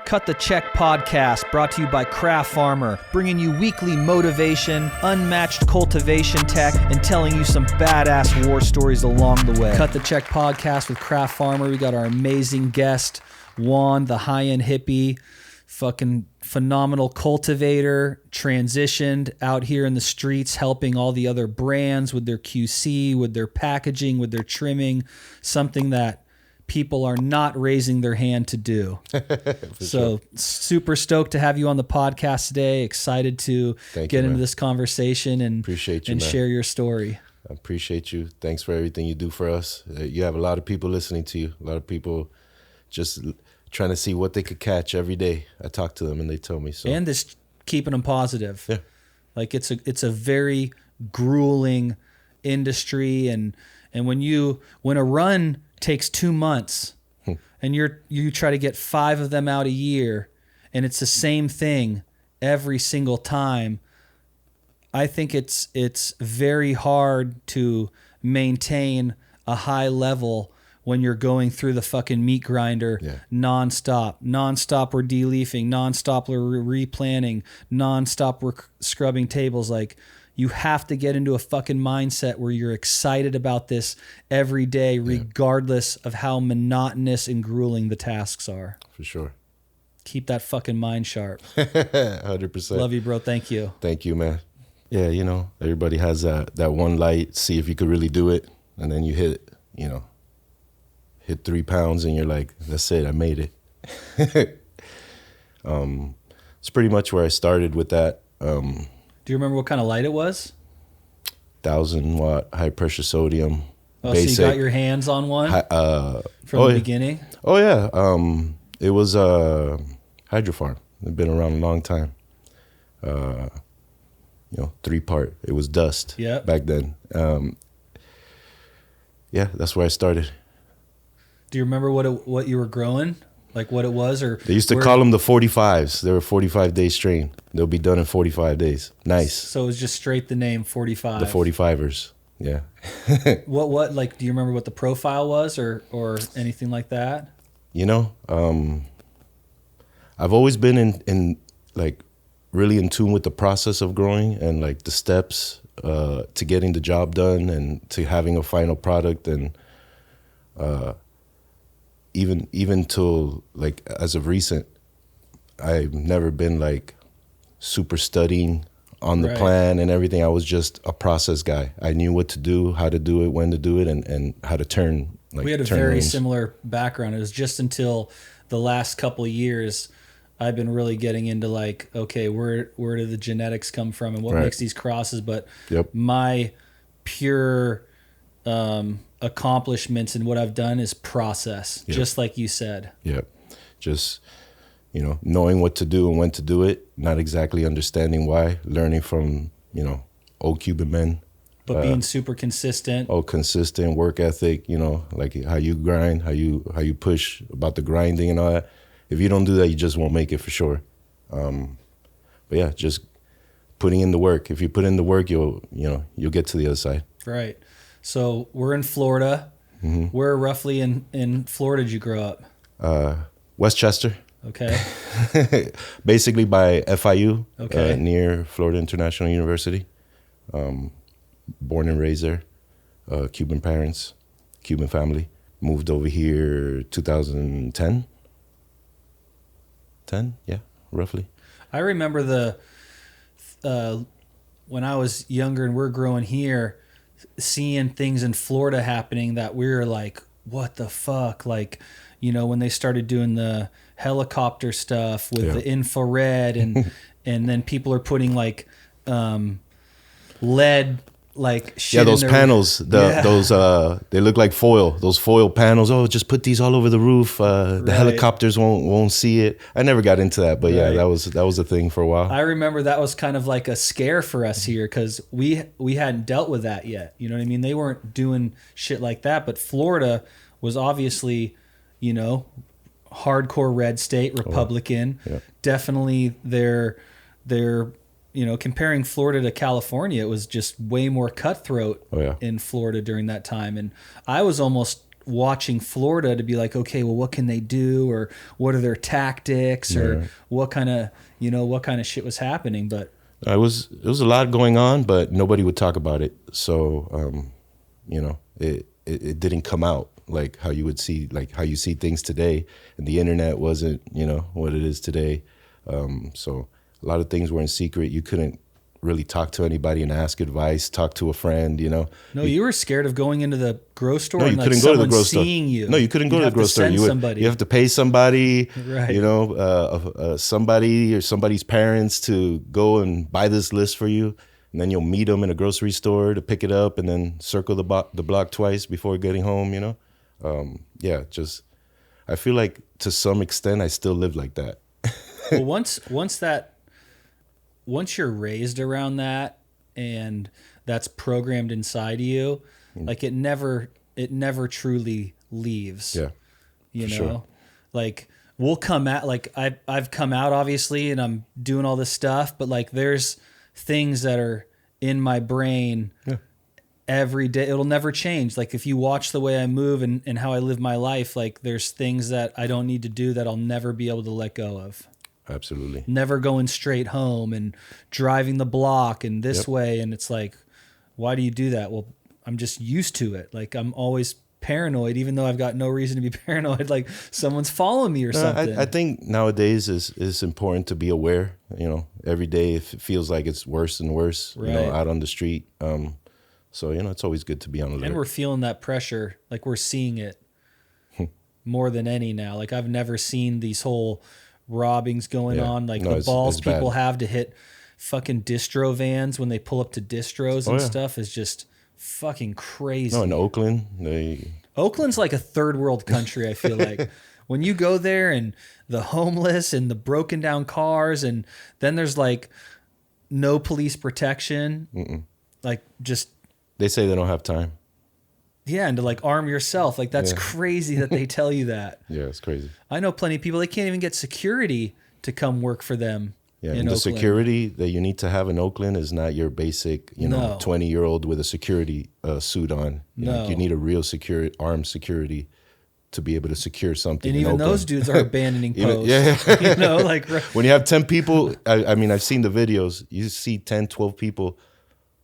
Cut the Check podcast, brought to you by Craft Farmer, bringing you weekly motivation, unmatched cultivation tech, and telling you some badass war stories along the way. Cut the Check podcast with Craft Farmer. We got our amazing guest, Juan, the High End Hippy, fucking phenomenal cultivator, transitioned out here in the streets, helping all the other brands with their QC, with their packaging, with their trimming, something that people are not raising their hand to do. So super stoked to have you on the podcast today. Excited to get into this conversation and appreciate you, and man. Share your story. I appreciate you. Thanks for everything you do for us. You have a lot of people listening to you. A lot of people just trying to see what they could catch every day. I talk to them and they tell me so. And this keeping them positive. Yeah. Like it's a very grueling industry, and when a run takes 2 months and you try to get 5 of them out a year and it's the same thing every single time, I think it's very hard to maintain a high level when you're going through the fucking meat grinder nonstop. Nonstop we're de-leafing, nonstop we're replanting, nonstop we're scrubbing tables. Like, you have to get into a fucking mindset where you're excited about this every day, regardless of how monotonous and grueling the tasks are. For sure. Keep that fucking mind sharp. 100%. Love you, bro. Thank you. Thank you, man. Yeah, everybody has that one light, see if you could really do it. And then you hit 3 pounds and you're like, that's it, I made it. It's pretty much where I started with that. Do you remember what kind of light it was? 1,000-watt high pressure sodium. Oh, basic. So you got your hands on one from the beginning? Oh yeah. It was Hydrofarm. It's been around a long time. 3-part. It was dust back then. That's where I started. Do you remember what you were growing? Like what it was? Or they used to call them the 45s. They were 45-day strain. They'll be done in 45 days. Nice. So it was just straight the name 45. The 45ers. Yeah. What like, do you remember what the profile was or anything like that? I've always been in like really in tune with the process of growing and like the steps to getting the job done and to having a final product, and even till like as of recent, I've never been like super studying on the plan and everything. I was just a process guy. I knew what to do, how to do it, when to do it, and how to turn. Like, we had a very similar background. It was just until the last couple of years I've been really getting into like, okay, where do the genetics come from and what makes these crosses? But my pure accomplishments and what I've done is process, just like you said. Just knowing what to do and when to do it, not exactly understanding why, learning from old Cuban men, but being super consistent. Consistent work ethic, like how you grind, how you push about the grinding and all that. If you don't do that, you just won't make it for sure. Just putting in the work. If you put in the work, you'll get to the other side. Right. So we're in Florida. Mm-hmm. Where roughly in Florida did you grow up? Westchester. Okay. Basically by FIU, near Florida International University. Born and raised there. Cuban parents, Cuban family. Moved over here 2010. 10, roughly. I remember when I was younger and we're growing here, seeing things in Florida happening that we were like, what the fuck? Like, when they started doing the helicopter stuff with the infrared and then people are putting like lead like shit those panels, those they look like foil. Those foil panels. Oh, just put these all over the roof. The helicopters won't see it. I never got into that, but that was a thing for a while. I remember that was kind of like a scare for us here because we hadn't dealt with that yet. You know what I mean? They weren't doing shit like that, but Florida was obviously, hardcore red state, Republican. Definitely their comparing Florida to California, it was just way more cutthroat in Florida during that time. And I was almost watching Florida to be like, okay, well, what can they do, or what are their tactics, or what kind of shit was happening. But it was a lot going on, but nobody would talk about it. So it didn't come out like how you would see, like how you see things today. And the internet wasn't, what it is today. So a lot of things were in secret. You couldn't really talk to anybody and ask advice, talk to a friend, No, you were scared of going into the grocery store you and couldn't go to the grocery store. Seeing you. No, you couldn't go to the grocery store. You have to pay somebody, right. Somebody or somebody's parents to go and buy this list for you. And then you'll meet them in a grocery store to pick it up and then circle the block twice before getting home, I feel like to some extent I still live like that. Well, once you're raised around that and that's programmed inside of you, like it never truly leaves. Yeah. Sure. Like we'll come out, like I've come out obviously and I'm doing all this stuff, but like there's things that are in my brain every day. It'll never change. Like if you watch the way I move and how I live my life, like there's things that I don't need to do that I'll never be able to let go of. Absolutely. Never going straight home and driving the block and this way. And it's like, why do you do that? Well, I'm just used to it. Like I'm always paranoid, even though I've got no reason to be paranoid. Like someone's following me or something. I think nowadays it's important to be aware. Every day if it feels like it's worse and worse, out on the street. So it's always good to be on alert. And we're feeling that pressure, like we're seeing it more than any now. Like I've never seen these whole robbings going on. Like the balls people have to hit fucking distro vans when they pull up to distros and stuff is just fucking crazy. No, in Oakland, Oakland's like a third world country, I feel like. When you go there and the homeless and the broken down cars and then there's like no police protection. Like just... They say they don't have time. Yeah, and to like arm yourself. Like that's crazy that they tell you that. Yeah, it's crazy. I know plenty of people, they can't even get security to come work for them. Yeah, and the security that you need to have in Oakland is not your basic, 20-year-old with a security suit on. You need a real armed security to be able to secure something. And even Oakland. those dudes are abandoning posts. Like when you have 10 people, I mean, I've seen the videos. You see 10, 12 people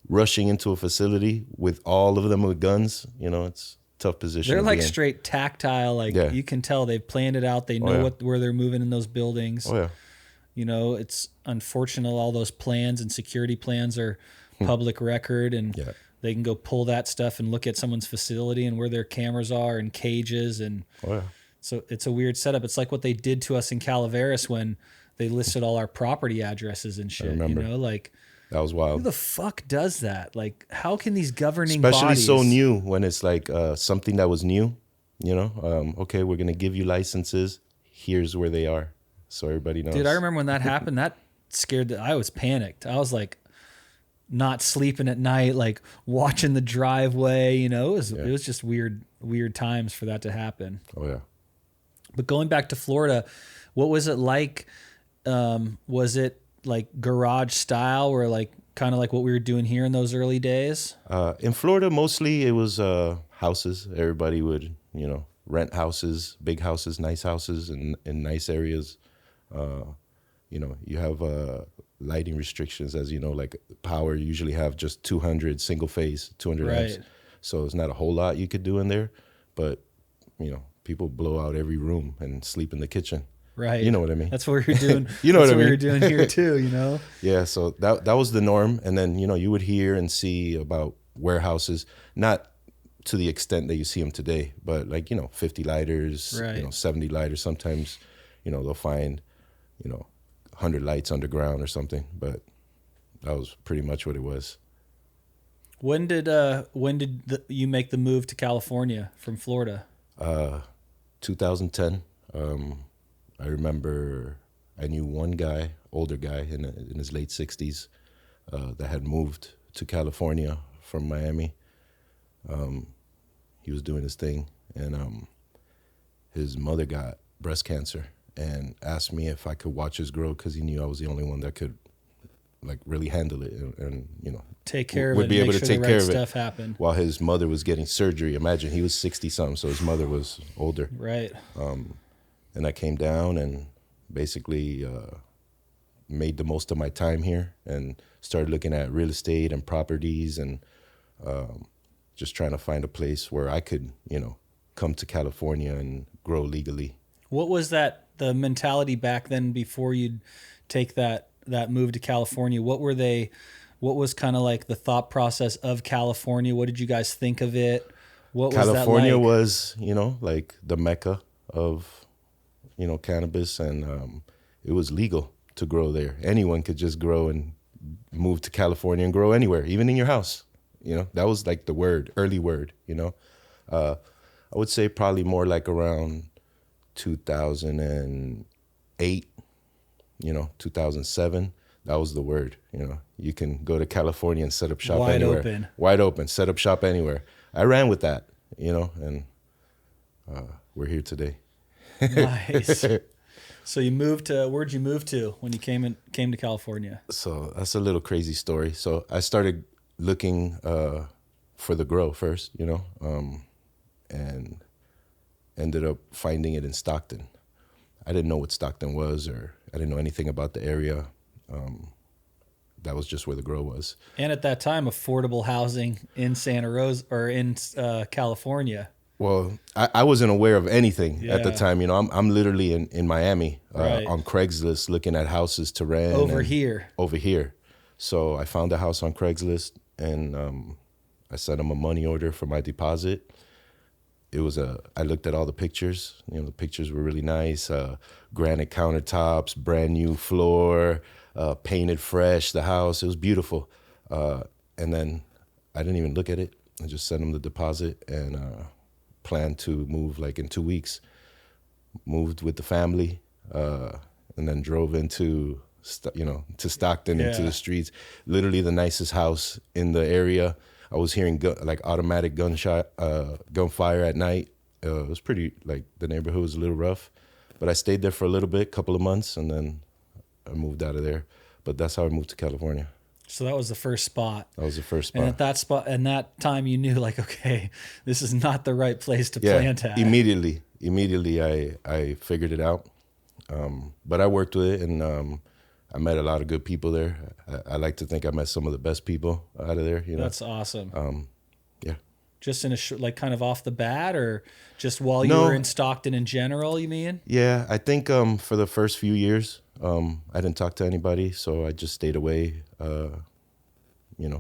rushing into a facility with all of them with guns. It's a tough position. They're like straight tactile. Like you can tell they've planned it out. They know where they're moving in those buildings. Oh yeah. It's unfortunate all those plans and security plans are public record and they can go pull that stuff and look at someone's facility and where their cameras are and cages. And so it's a weird setup. It's like what they did to us in Calaveras when they listed all our property addresses and shit. I remember. Like that was wild. Who the fuck does that? Like how can these governing Especially bodies... so new when it's like something that was new, okay, we're going to give you licenses. Here's where they are. So everybody knows. Dude, I remember when that happened, that scared I was panicked. I was like not sleeping at night, like watching the driveway, it was just weird times for that to happen. Oh yeah. But going back to Florida, what was it like? Was it like garage style or like kind of like what we were doing here in those early days? In Florida, mostly it was houses. Everybody would, rent houses, big houses, nice houses in nice areas. You have lighting restrictions, as you know, like power. You usually have just 200 single phase, 200 amps. So it's not a whole lot you could do in there, but people blow out every room and sleep in the kitchen. Right. You know what I mean? That's what we were doing. You know what I mean? We were doing here too, Yeah. So that was the norm. And then, you would hear and see about warehouses, not to the extent that you see them today, but like, 50 lighters, 70 lighters. Sometimes, they'll find, 100 lights underground or something, but that was pretty much what it was. When did you make the move to California from Florida? 2010. I remember I knew one guy, older guy in his late 60s, that had moved to California from Miami. He was doing his thing, and his mother got breast cancer and asked me if I could watch us grow because he knew I was the only one that could like really handle it and you know, take care of would it, be and able make to sure take the care right of stuff it happen. while his mother was getting surgery. Imagine, he was 60 something, so his mother was older. Right. And I came down and basically made the most of my time here and started looking at real estate and properties and just trying to find a place where I could, you know, come to California and grow legally. What was the mentality back then before you'd take that move to California? What was kind of like the thought process of California? What did you guys think of it? What California was that like? was, you know, like the mecca of, you know, cannabis, and it was legal to grow there. Anyone could just grow and move to California and grow anywhere, even in your house. You know, that was like the early word, you know. I would say probably more like around 2008, you know, 2007. That was the word, you know. You can go to California and set up shop anywhere. Open. Wide open, set up shop anywhere. I ran with that, you know, and we're here today. Nice. So you moved to, where'd you move to when you came to California? So that's a little crazy story. So I started looking for the grow first, you know, and ended up finding it in Stockton. I didn't know what Stockton was, or I didn't know anything about the area. That was just where the grow was. And at that time, affordable housing in Santa Rosa or in California. Well, I wasn't aware of anything at the Yeah. time. You know, I'm literally in Miami Right. on Craigslist looking at houses to rent. Over here. So I found a house on Craigslist, and I sent them a money order for my deposit. I looked at all the pictures. You know, the pictures were really nice. Granite countertops, brand new floor, painted fresh, the house. It was beautiful. And then I didn't even look at it. I just sent them the deposit and planned to move like in 2 weeks. Moved with the family, and then drove into, to Stockton, into Yeah. the streets. Literally the nicest house in the area. I was hearing like automatic gunfire at night. It was pretty, like, the neighborhood was a little rough, but I stayed there for a little bit, couple of months, and then I moved out of there. But that's how I moved to California. So that was the first spot. That was the first spot. And at that time, you knew, like, okay, this is not the right place to plant at. Immediately I figured it out. But I worked with it, and I met a lot of good people there. I like to think I met some of the best people out of there. You know, That's awesome. yeah. Just in like kind of off the bat, or just while you were in Stockton in general, you mean? Yeah, I think for the first few years, I didn't talk to anybody, so I just stayed away.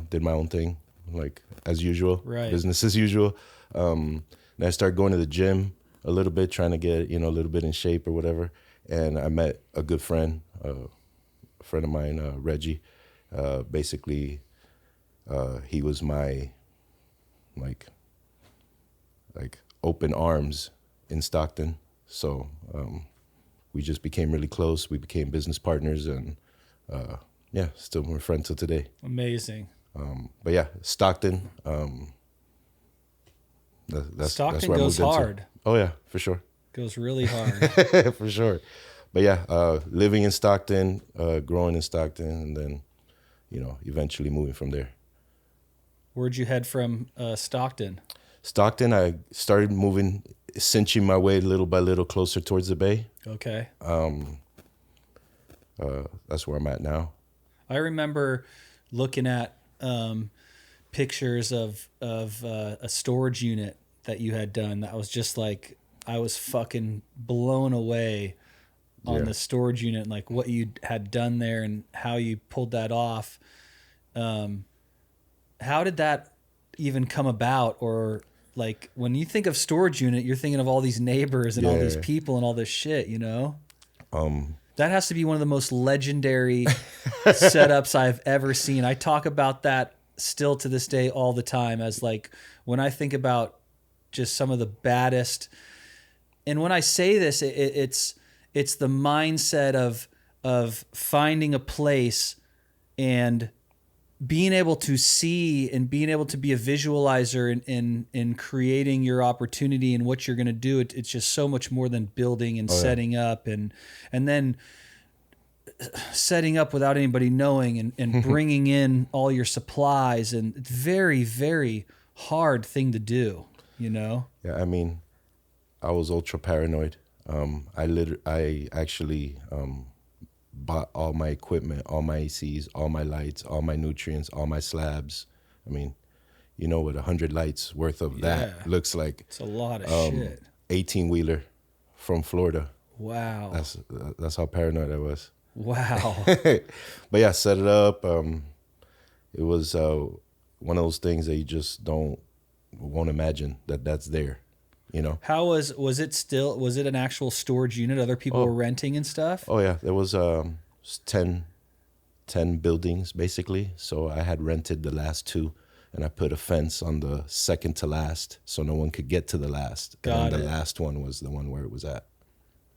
Did my own thing, like as usual, Right. Business as usual. And I started going to the gym a little bit, trying to get, a little bit in shape or whatever. And I met a good friend, a friend of mine, Reggie. Basically, he was my like open arms in Stockton. So we just became really close. We became business partners, and still we're friends till today. Amazing. But yeah, Stockton. That's Stockton where I goes moved into. hard. Oh yeah, for sure. Goes really hard. For sure. But yeah, living in Stockton, growing in Stockton, and then, eventually moving from there. Where'd you head from Stockton? Stockton, I started moving, cinching my way little by little closer towards the bay. Okay. That's where I'm at now. I remember looking at pictures of a storage unit that you had done. That was just like, I was fucking blown away on the storage unit and like what you had done there and how you pulled that off. How did that even come about? Or like, when you think of storage unit, you're thinking of all these neighbors and all these people and all this shit, That has to be one of the most legendary setups I've ever seen. I talk about that still to this day all the time, as like, when I think about just some of the baddest. And when I say this, it's the mindset of finding a place and being able to see and being able to be a visualizer in creating your opportunity and what you're going to do. It's just so much more than building and setting up. And then setting up without anybody knowing and bringing in all your supplies, and it's very, very hard thing to do, you know? Yeah, I mean, I was ultra paranoid. I actually bought all my equipment, all my ACs, all my lights, all my nutrients, all my slabs. I mean, you know what 100 lights worth of that looks like. It's a lot of shit. 18-wheeler from Florida. Wow. That's how paranoid I was. Wow. But yeah, set it up. It was one of those things that you just won't imagine that's there, you know. How was it an actual storage unit other people were renting and stuff? Oh yeah, there was 10 buildings basically. So I had rented the last 2, and I put a fence on the second to last so no one could get to the last. Got and it. The last one was the one where it was at.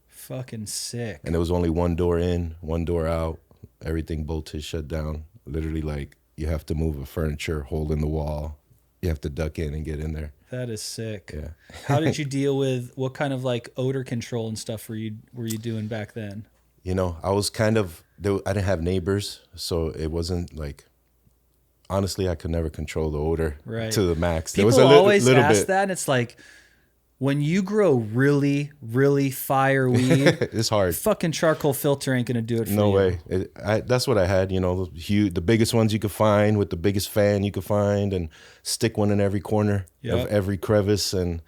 Fucking sick. And there was only one door in, one door out. Everything bolted, shut down. Literally, like, you have to move a furniture hole in the wall. You have to duck in and get in there. That is sick. Yeah. How did you deal with, what kind of like odor control and stuff were you doing back then? You know, I was I didn't have neighbors, so it wasn't like, honestly, I could never control the odor to the max. People there was always little ask bit. that, and it's like, when you grow really, really fire weed, it's hard. Fucking charcoal filter ain't gonna do it for you. No way. That's what I had, you know, the biggest ones you could find with the biggest fan you could find, and stick one in every corner of every crevice. And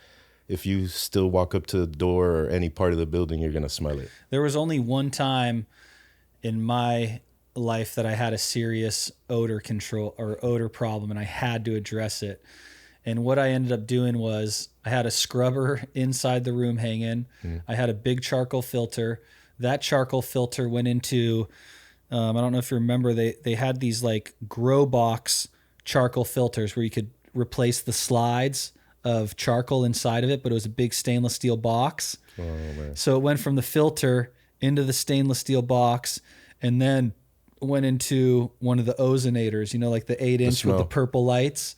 if you still walk up to the door or any part of the building, you're going to smell it. There was only one time in my life that I had a serious odor control or odor problem, and I had to address it. And what I ended up doing was I had a scrubber inside the room hanging. I had a big charcoal filter. That charcoal filter went into, I don't know if you remember, they had these like grow box charcoal filters where you could replace the slides of charcoal inside of it, but it was a big stainless steel box. Oh, man. So it went from the filter into the stainless steel box, and then went into one of the ozonators, you know, like the 8-inch with the purple lights.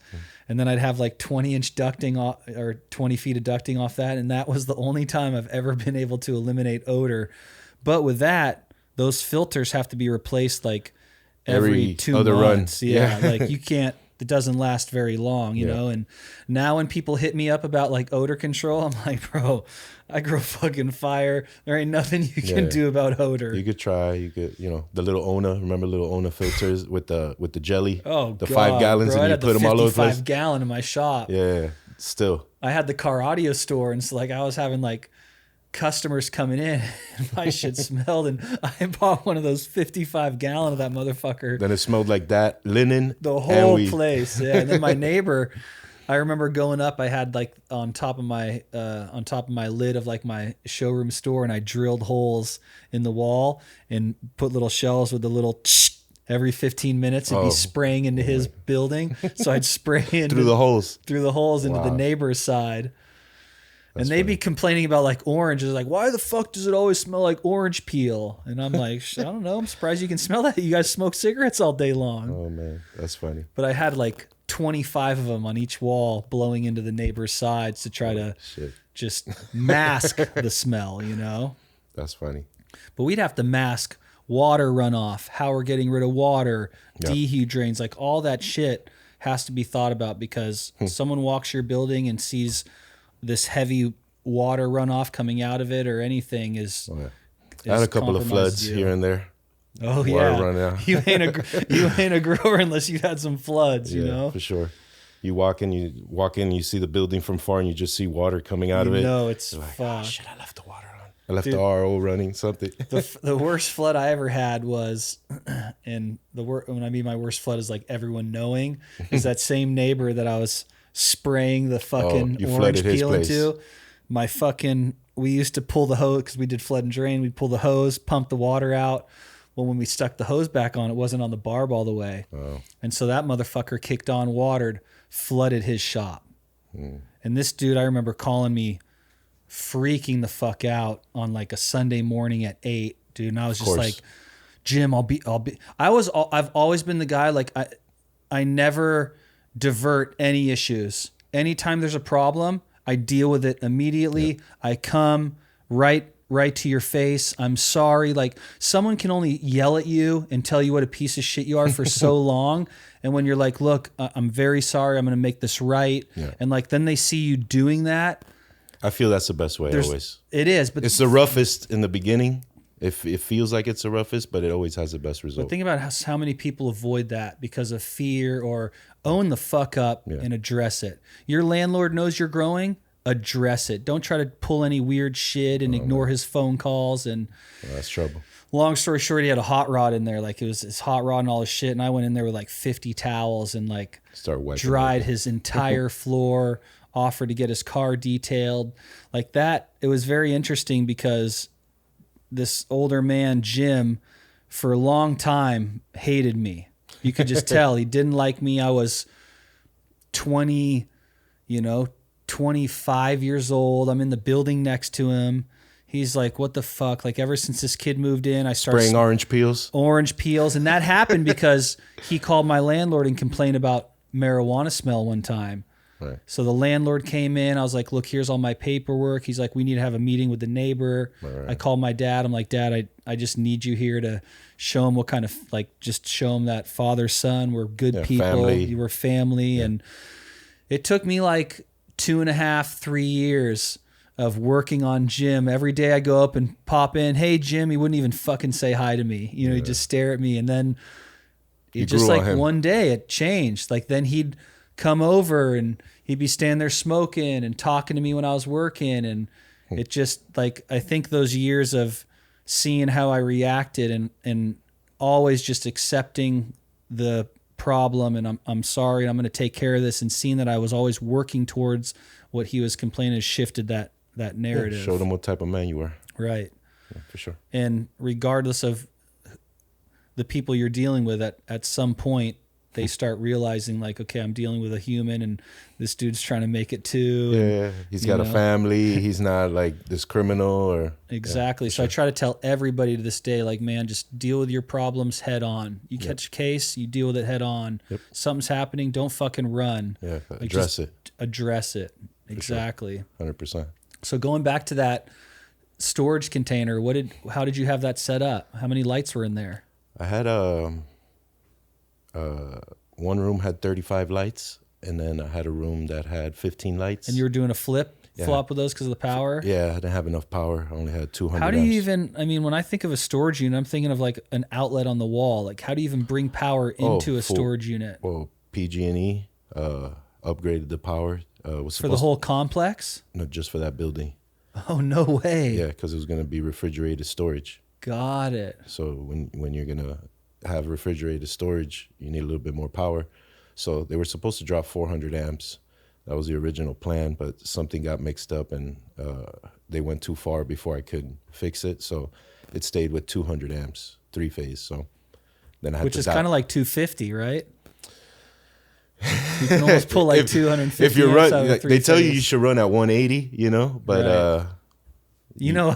And then I'd have like 20-inch ducting or 20 feet of ducting off that. And that was the only time I've ever been able to eliminate odor. But with that, those filters have to be replaced like every 2 months. Yeah. Like you can't, it doesn't last very long, you know? And now when people hit me up about like odor control, I'm like, bro, I grow fucking fire. There ain't nothing you can do about odor. You could try, you know, the little Ona, remember little Ona filters with the jelly? Oh, the God, 5 gallons, bro, and you put them all over the place. 55 gallon in my shop. Yeah, still. I had the car audio store, and so like I was having like customers coming in, and my shit smelled, and I bought one of those 55 gallon of that motherfucker. Then it smelled like that linen. The whole place, yeah. And then my neighbor, I remember going up, I had like on top of my lid of like my showroom store, and I drilled holes in the wall and put little shells with the little every 15 minutes and be spraying into his building. So I'd spray through the holes into the neighbor's side. That's and they'd be complaining about like orange. It's like, why the fuck does it always smell like orange peel? And I'm like, I don't know. I'm surprised you can smell that. You guys smoke cigarettes all day long. Oh, man. That's funny. But I had like 25 of them on each wall blowing into the neighbor's sides to try to just mask the smell, you know? That's funny. But we'd have to mask water runoff, how we're getting rid of water, dehu drains, like all that shit has to be thought about, because someone walks your building and sees this heavy water runoff coming out of it or anything is I had a couple of floods here and there. Oh, water running out. You ain't a grower unless you had some floods, you know? For sure. You walk in, you see the building from far, and you just see water coming out of it. No, it's like, fucked. Oh, shit, I left the water on. I left the RO running, something. The worst flood I ever had was, and when I mean my worst flood is like everyone knowing, is that same neighbor that I was spraying the fucking orange peel into. We used to pull the hose because we did flood and drain. We'd pull the hose, pump the water out. Well, when we stuck the hose back on, it wasn't on the barb all the way. Oh. And so that motherfucker kicked on, watered, flooded his shop. And this dude, I remember calling me freaking the fuck out on like a Sunday morning at 8, dude. And I was just like, Jim, I've always been the guy, like I never divert any issues. Anytime there's a problem, I deal with it immediately. I come right right to your face. I'm sorry. Like someone can only yell at you and tell you what a piece of shit you are for so long. And when you're like, look, I'm very sorry. I'm going to make this right. Yeah. And like, then they see you doing that. I feel that's the best way always. It is, but it's the roughest in the beginning. If it feels like it's the roughest, but it always has the best result. But think about how many people avoid that because of fear or own the fuck up and address it. Your landlord knows you're growing. Address it. Don't try to pull any weird shit and ignore his phone calls. And that's trouble. Long story short, he had a hot rod in there. Like it was his hot rod and all his shit. And I went in there with like 50 towels and like dried his entire floor, offered to get his car detailed. Like that. It was very interesting because this older man, Jim, for a long time hated me. You could just tell he didn't like me. I was 25 years old. I'm in the building next to him. He's like, what the fuck? Like ever since this kid moved in, I started spraying orange peels. And that happened because he called my landlord and complained about marijuana smell one time. Right. So the landlord came in. I was like, look, here's all my paperwork. He's like, we need to have a meeting with the neighbor. Right. I called my dad. I'm like, Dad, I just need you here to show him what kind of, like, just show him that father, son, we're good people. Family. You were family. Yeah. And it took me like 2.5, 3 years of working on Jim. Every day I go up and pop in, hey, Jim, he wouldn't even fucking say hi to me. He'd just stare at me. And then it just like one day it changed. Like then he'd come over and he'd be standing there smoking and talking to me when I was working. And it just like, I think those years of seeing how I reacted and always just accepting the problem and I'm sorry and I'm going to take care of this, and seeing that I was always working towards what he was complaining has shifted that narrative. Yeah, showed him what type of man you were. Right. Yeah, for sure. And regardless of the people you're dealing with, at some point they start realizing like, okay, I'm dealing with a human and this dude's trying to make it too. Yeah, he's got a family. He's not like this criminal or... Exactly. So I try to tell everybody to this day, like, man, just deal with your problems head on. You catch a case, you deal with it head on. Yep. Something's happening, don't fucking run. Yeah, like, address it. Address it. Exactly. Sure. 100%. So going back to that storage container, how did you have that set up? How many lights were in there? I had one room had 35 lights, and then I had a room that had 15 lights. And you were doing a flop with those because of the power? Yeah, I didn't have enough power. I only had 200 How do you amps. when I think of a storage unit, I'm thinking of like an outlet on the wall. Like how do you even bring power into a storage unit? Well, PG&E upgraded the power. For the whole complex? No, just for that building. Oh, no way. Yeah, because it was going to be refrigerated storage. Got it. So when you're going to have refrigerated storage, you need a little bit more power. So they were supposed to drop 400 amps. That was the original plan, but something got mixed up and they went too far before I could fix it. So it stayed with 200 amps, 3-phase. So then I had Which is kind of like 250, right? You can almost pull like 250 if you're amps run, they tell you should run at 180, but right.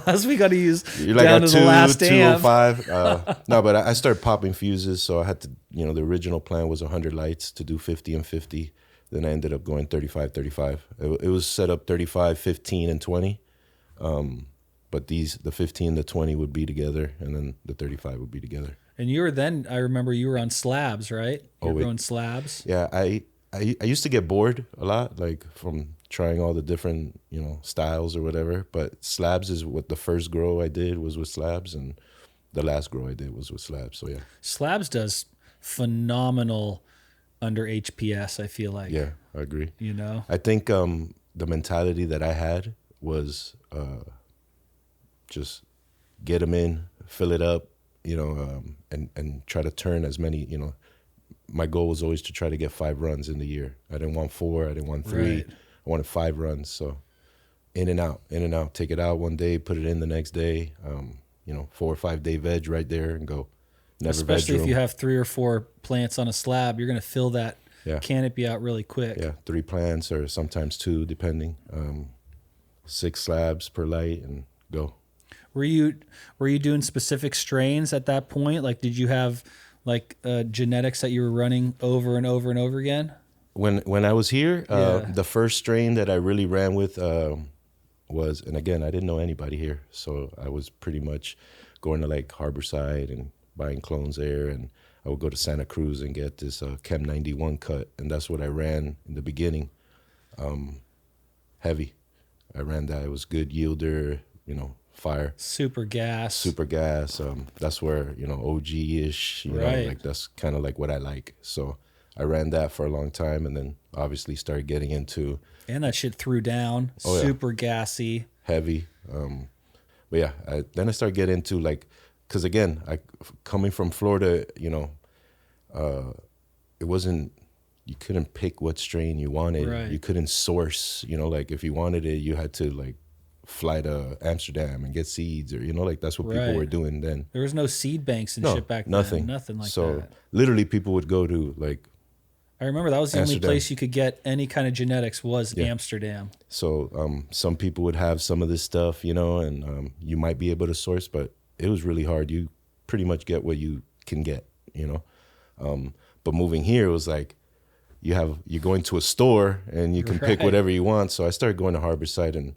Us, we got to use you're like down a to the last 205. No, but I started popping fuses, so I had to, the original plan was 100 lights to do 50 and 50. Then I ended up going 35, 35. It was set up 35, 15, and 20. But the 15, the 20 would be together, and then the 35 would be together. And you were then, I remember you were on slabs, right? You were growing slabs. Yeah, I used to get bored a lot, like from trying all the different, styles or whatever. But slabs is what the first grow I did was with slabs, and the last grow I did was with slabs. So yeah. Slabs does phenomenal under HPS, I feel like. Yeah, I agree. I think the mentality that I had was just get them in, fill it up, and try to turn as many, my goal was always to try to get 5 runs in the year. I didn't want 4, I didn't want 3. Right. I wanted 5 runs. So in and out, take it out one day, put it in the next day, 4 or 5 day veg right there and go. Never Especially if you have 3 or 4 plants on a slab, you're going to fill that canopy out really quick. Yeah, 3 plants or sometimes 2, depending. 6 slabs per light and go. Were you doing specific strains at that point? Like, did you have like genetics that you were running over and over and over again? When I was here, the first strain that I really ran with was, and again, I didn't know anybody here, so I was pretty much going to like Harborside and buying clones there, and I would go to Santa Cruz and get this Chem 91 cut, and that's what I ran in the beginning. Heavy. I ran that. It was good yielder, fire. Super gas. That's where, OG-ish, Right. like that's kind of like what I like. So I ran that for a long time, and then obviously started getting into. And that shit threw down. Oh, yeah. Super gassy. Heavy. But yeah, then I started getting into like, because again, coming from Florida, it wasn't, you couldn't pick what strain you wanted. Right. You couldn't source, like if you wanted it, you had to like fly to Amsterdam and get seeds, or like that's what people Right. were doing then. There was no seed banks and shit back nothing. then. Nothing like so that. literally people would go to like, I remember that was the only Amsterdam. place you could get any kind of genetics was Amsterdam. So some people would have some of this stuff, and you might be able to source, but it was really hard. You pretty much get what you can get, But moving here, it was like you're going to a store and you can pick Right. whatever you want. So I started going to Harborside and,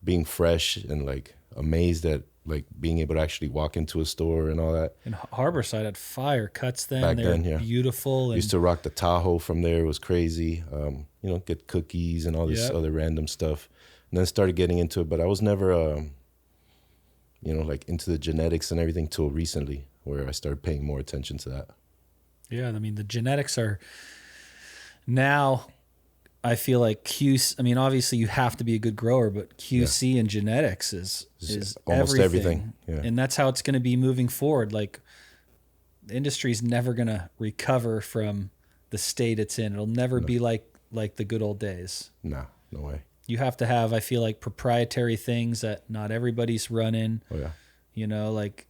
being fresh and like amazed at like being able to actually walk into a store and all that. And Harborside had fire cuts then. Back They're then, yeah. beautiful. And Used to rock the Tahoe from there. It was crazy. Get cookies and all this Yep. other random stuff. And then started getting into it. But I was never, like into the genetics and everything till recently, where I started paying more attention to that. yeah, I mean, the genetics are now, I feel like QC, I mean, obviously you have to be a good grower, but QC and genetics is almost everything. Yeah. And that's how it's going to be moving forward. Like, the industry's never going to recover from the state it's in. It'll never be like the good old days. Nah, no way. You have to have, I feel like, proprietary things that not everybody's running. Oh, yeah. Like,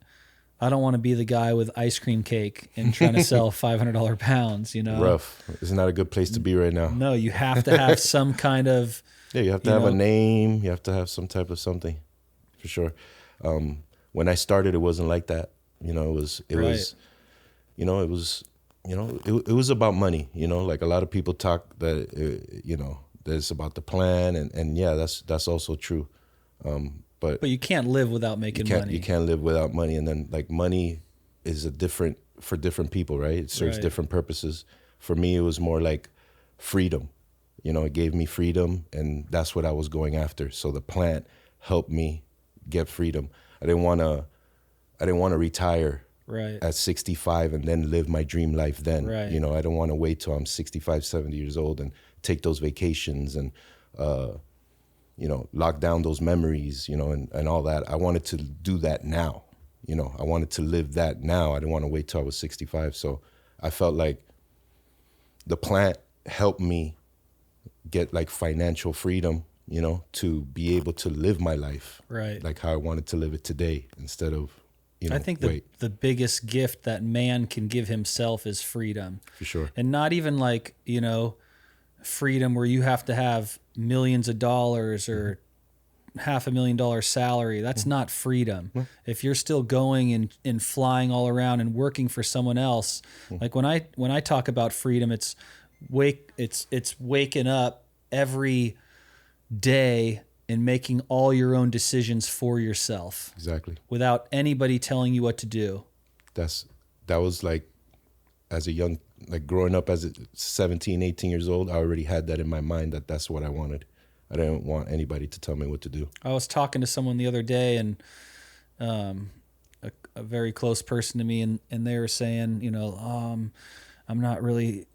I don't want to be the guy with ice cream cake and trying to sell $500 pounds, Rough. Isn't that a good place to be right now? No, you have to have some kind of... Yeah, you have to have a name. You have to have some type of something, for sure. When I started, it wasn't like that. It was about money. Like a lot of people talk that that it's about the plan, and yeah, that's also true. But you can't live without making money. You can't live without money, and then like money is for different people, right? It serves Right. different purposes. For me, it was more like freedom. It gave me freedom, and that's what I was going after. So the plant helped me get freedom. I didn't want to retire Right. at 65 and then live my dream life then. Right. I don't want to wait till I'm 65, 70 years old and take those vacations and lock down those memories, and all that. I wanted to do that now. I wanted to live that now. I didn't want to wait till I was 65. So I felt like the plant helped me get like financial freedom, to be able to live my life Right. like how I wanted to live it today instead of, I think the biggest gift that man can give himself is freedom. For sure. And not even like, freedom where you have to have millions of dollars or $500,000 salary. That's not freedom. If you're still going and flying all around and working for someone else, like when I talk about freedom, it's waking up every day and making all your own decisions for yourself. Exactly. Without anybody telling you what to do. That was like, as a young, like growing up as 17, 18 years old, I already had that in my mind that's what I wanted. I didn't want anybody to tell me what to do. I was talking to someone the other day, and a very close person to me, and they were saying, I'm not really,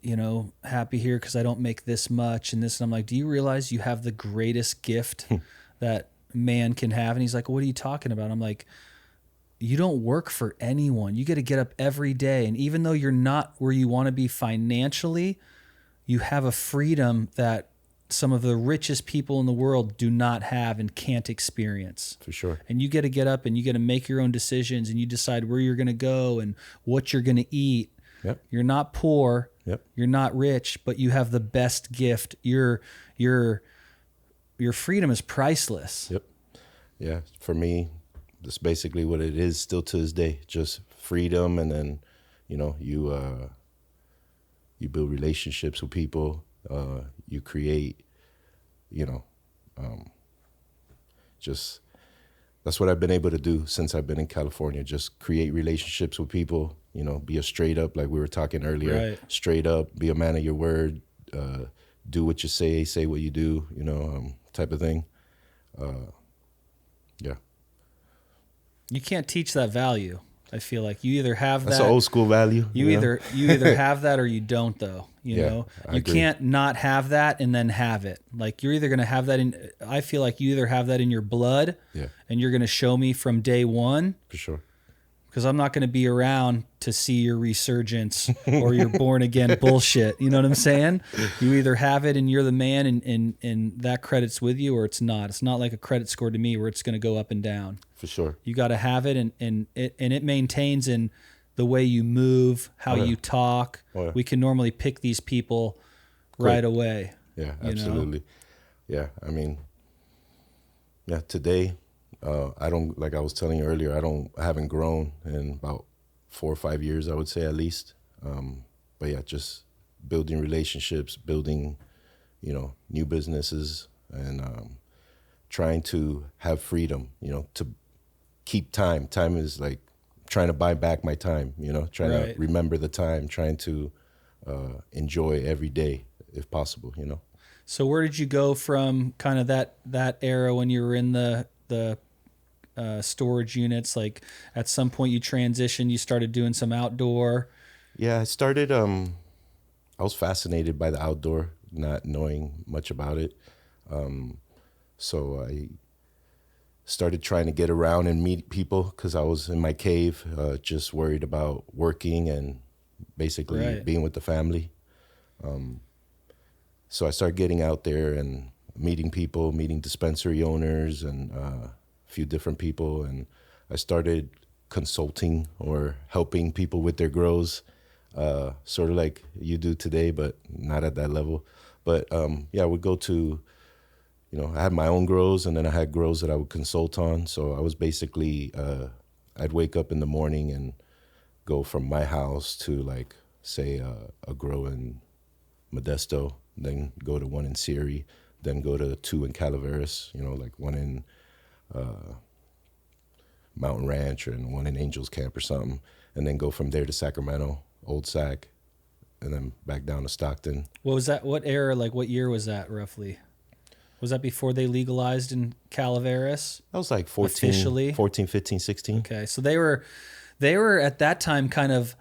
happy here because I don't make this much and this. And I'm like, do you realize you have the greatest gift that man can have? And he's like, what are you talking about? I'm like, you don't work for anyone. You got to get up every day. And even though you're not where you want to be financially, you have a freedom that some of the richest people in the world do not have and can't experience. For sure. And you got to get up and you got to make your own decisions, and you decide where you're going to go and what you're going to eat. Yep. You're not poor. Yep. You're not rich, but you have the best gift. Your freedom is priceless. Yep. Yeah. For me, that's basically what it is still to this day. Just freedom, and then, you build relationships with people. You create, just that's what I've been able to do since I've been in California. Just create relationships with people, you know, be a straight up, like we were talking earlier, Right. straight up, be a man of your word, do what you say what you do, you know, type of thing. Yeah. You can't teach that value. I feel like you either have That's that. an old school value. You know? either have that or you don't, though. You Yeah, know, I you agree. can't not have that and then have it. Like you're either gonna have that in. I feel like you either have that in your blood, Yeah, and you're gonna show me from day one, for sure. because I'm not gonna be around to see your resurgence or your born again bullshit. You know what I'm saying? You either have it and you're the man, and that credit's with you, or it's not. It's not like a credit score to me where it's gonna go up and down. For sure. You got to have it, and it maintains in the way you move, how you talk. Oh, yeah. We can normally pick these people right away. Yeah, you know? absolutely. Yeah, I mean, yeah, today, I don't, like I was telling you earlier, I haven't grown in about 4 or 5 years, I would say at least. But yeah, just building relationships, building, you know, new businesses, and trying to have freedom, you know, to keep time. Time is like trying to buy back my time, you know, trying to remember the time, trying to enjoy every day if possible, you know. So where did you go from kind of that era when you were in the storage units? Like at some point you transitioned, you started doing some outdoor. Yeah, I started, I was fascinated by the outdoor, not knowing much about it. So I started trying to get around and meet people because I was in my cave, just worried about working and basically being with the family. So I started getting out there and meeting people, meeting dispensary owners and a few different people. And I started consulting or helping people with their grows, sort of like you do today, but not at that level. But yeah, I would go to, you know, I had my own grows, and then I had grows that I would consult on. So I was basically, I'd wake up in the morning and go from my house to, like, say, a grow in Modesto, then go to one in Siri, then go to 2 in Calaveras, you know, like one in Mountain Ranch and one in Angels Camp or something, and then go from there to Sacramento, Old Sac, and then back down to Stockton. What was that? What era? Like what year was that roughly? Was that before they legalized in Calaveras? That was like 14, officially? 14, 15, 16. Okay, so they were at that time kind of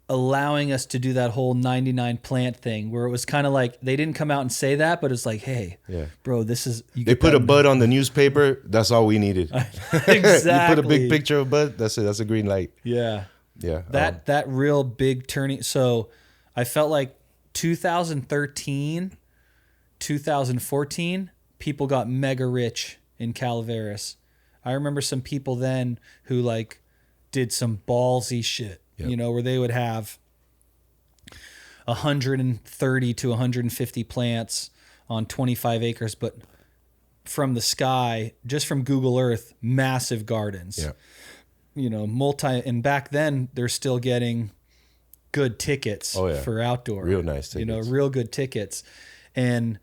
allowing us to do that whole 99 plant thing, where it was kind of like they didn't come out and say that, but it's like, hey, bro, this is. They put a bud on the newspaper. That's all we needed. Exactly. You put a big picture of bud. That's it. That's a green light. Yeah. Yeah. That real big turning. So I felt like 2013, 2014, people got mega rich in Calaveras. I remember some people then who like did some ballsy shit, you know, where they would have 130 to 150 plants on 25 acres, but from the sky, just from Google Earth, massive gardens. Yeah. You know, and back then they're still getting good tickets for outdoor. Real nice tickets. You know, real good tickets. And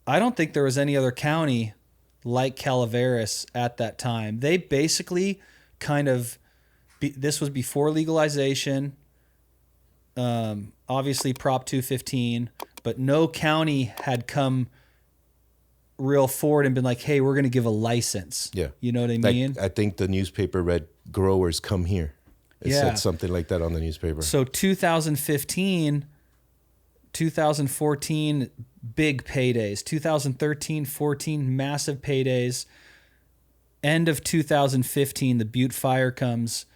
I don't think there was any other county like Calaveras at that time. They basically kind of, this was before legalization, obviously Prop 215, but no county had come real forward and been like, hey, we're going to give a license. Yeah. You know what I mean? I think the newspaper read growers come here. It said something like that on the newspaper. So 2015, 2014, big paydays. 2013, 14, massive paydays. End of 2015, the Butte fire comes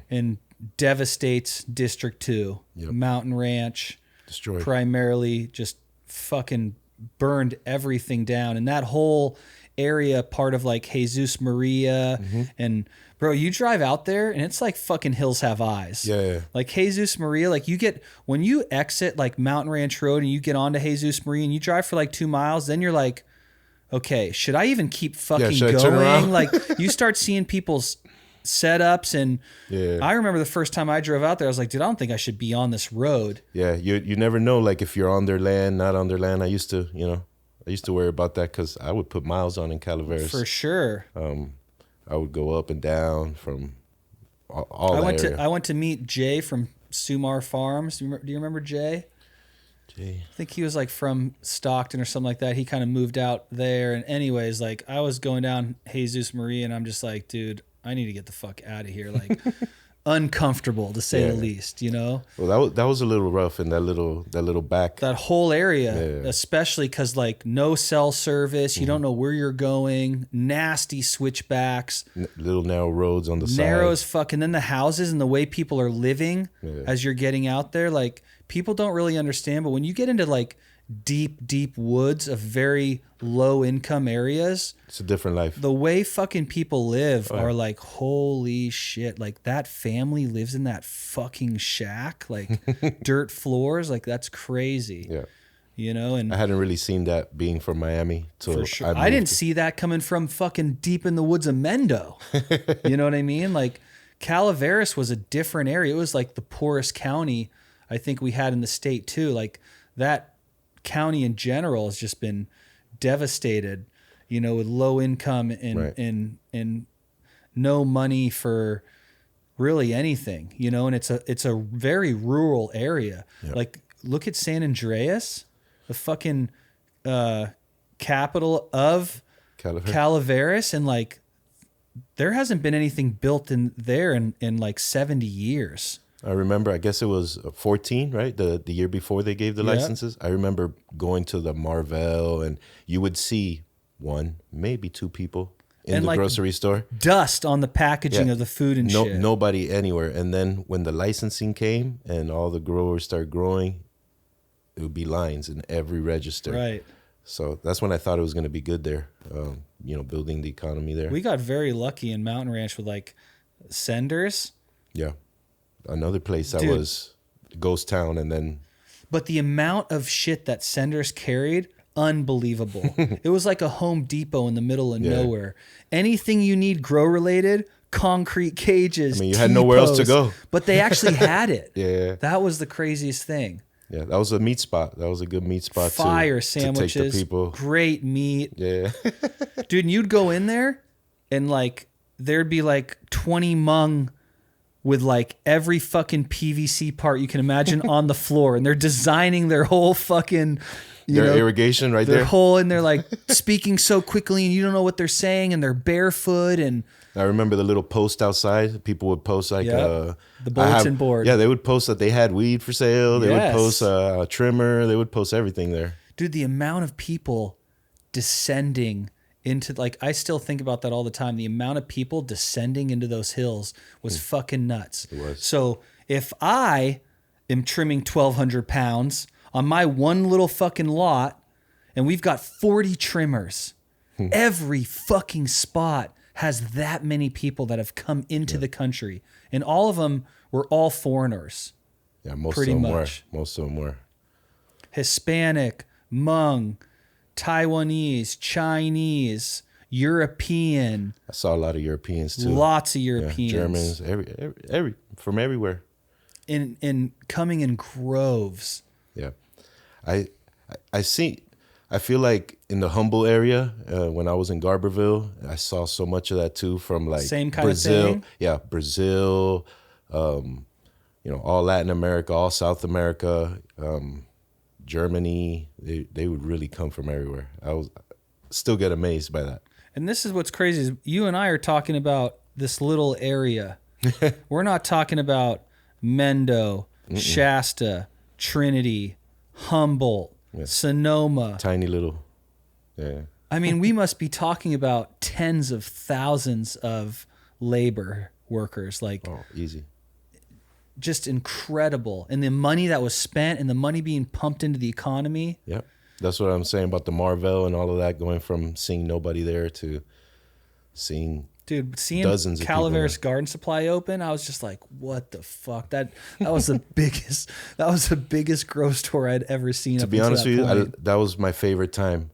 and devastates District 2. Yep. Mountain Ranch. Destroyed. Primarily just fucking burned everything down. And that whole area, part of like Jesus Maria. And bro, you drive out there and it's like fucking hills have eyes. Yeah. Like Jesus Maria, like you get, when you exit like Mountain Ranch Road and you get onto Jesus Maria and you drive for like 2 miles, then you're like, okay, should I even keep fucking going? Like you start seeing people's setups, and I remember the first time I drove out there, I was like, dude, I don't think I should be on this road. Yeah, you never know, like if you're on their land, not on their land. I used to, you know, I used to worry about that because I would put miles on in Calaveras. For sure. I would go up and down from all I that area. I went to meet Jay from Sumar Farms. Do you remember Jay? Jay. I think he was like from Stockton or something like that. He kind of moved out there. And anyways, like I was going down Jesus Maria and I'm just like, dude, I need to get the fuck out of here. Like uncomfortable to say the least, you know? Well, that was a little rough in that little back. That whole area, especially because like no cell service, you don't know where you're going, nasty switchbacks, Little narrow roads on the side. narrow as fuck. And then the houses and the way people are living as you're getting out there, like people don't really understand. But when you get into like deep woods of very low income areas, it's a different life. The way fucking people live are like, holy shit. Like that family lives in that fucking shack, like dirt floors. Like that's crazy. Yeah. You know, and I hadn't really seen that being from Miami. For sure. I didn't see that coming from fucking deep in the woods of Mendo. You know what I mean? Like Calaveras was a different area. It was like the poorest county I think we had in the state too. Like that county in general has just been devastated, you know, with low income and no money for really anything, you know, and it's a very rural area. Yep. Like look at San Andreas, the fucking capital of Calaveras, and like there hasn't been anything built in there in like 70 years. I remember, I guess it was 14, right? The year before they gave the licenses. I remember going to the Marvel and you would see one, maybe two people in the like grocery store. Dust on the packaging of the food and shit. Nobody anywhere. And then when the licensing came and all the growers started growing, it would be lines in every register. Right. So that's when I thought it was going to be good there, you know, building the economy there. We got very lucky in Mountain Ranch with like Senders. Yeah. Another place that was ghost town, and then. But the amount of shit that Senders carried, unbelievable. It was like a Home Depot in the middle of nowhere. Anything you need grow related, concrete cages. I mean, you had nowhere else to go. But they actually had it. Yeah. That was the craziest thing. Yeah, that was a meat spot. That was a good meat spot. Fire sandwiches, to take the people. Great meat. Yeah. Dude, and you'd go in there and like there'd be like 20 Hmong with like every fucking PVC part you can imagine on the floor, and they're designing their whole fucking their irrigation right there. Their whole, and they're like speaking so quickly and you don't know what they're saying, and they're barefoot. And I remember the little post outside. People would post like the bulletin board. Yeah, they would post that they had weed for sale. They would post a trimmer. They would post everything there. Dude, the amount of people descending into, like, I still think about that all the time. The amount of people descending into those hills was fucking nuts. It was. So if I am trimming 1,200 pounds on my one little fucking lot, and we've got 40 trimmers, every fucking spot has that many people that have come into the country, and all of them were all foreigners. Yeah, most of them were. Hispanic, Hmong, Taiwanese, Chinese, European. I saw a lot of Europeans too. Lots of Europeans. Germans, every from everywhere. In coming in groves. Yeah. I feel like in the Humble area, when I was in Garberville, I saw so much of that too, from like same kind Brazil. of thing? Yeah, Brazil, you know, all Latin America, all South America, Germany. They would really come from everywhere. I still get amazed by that. And this is what's crazy is you and I are talking about this little area. We're not talking about Mendo, Shasta, Trinity, Humboldt, Sonoma. Tiny little. Yeah. I mean, we must be talking about tens of thousands of labor workers. Like, easy. Just incredible. And the money that was spent and the money being pumped into the economy. Yep. That's what I'm saying about the Marvel and all of that, going from seeing nobody there to seeing dozens of Calaveras Garden Supply open, I was just like, what the fuck? That was the biggest grocery store I'd ever seen. To be honest with you, that was my favorite time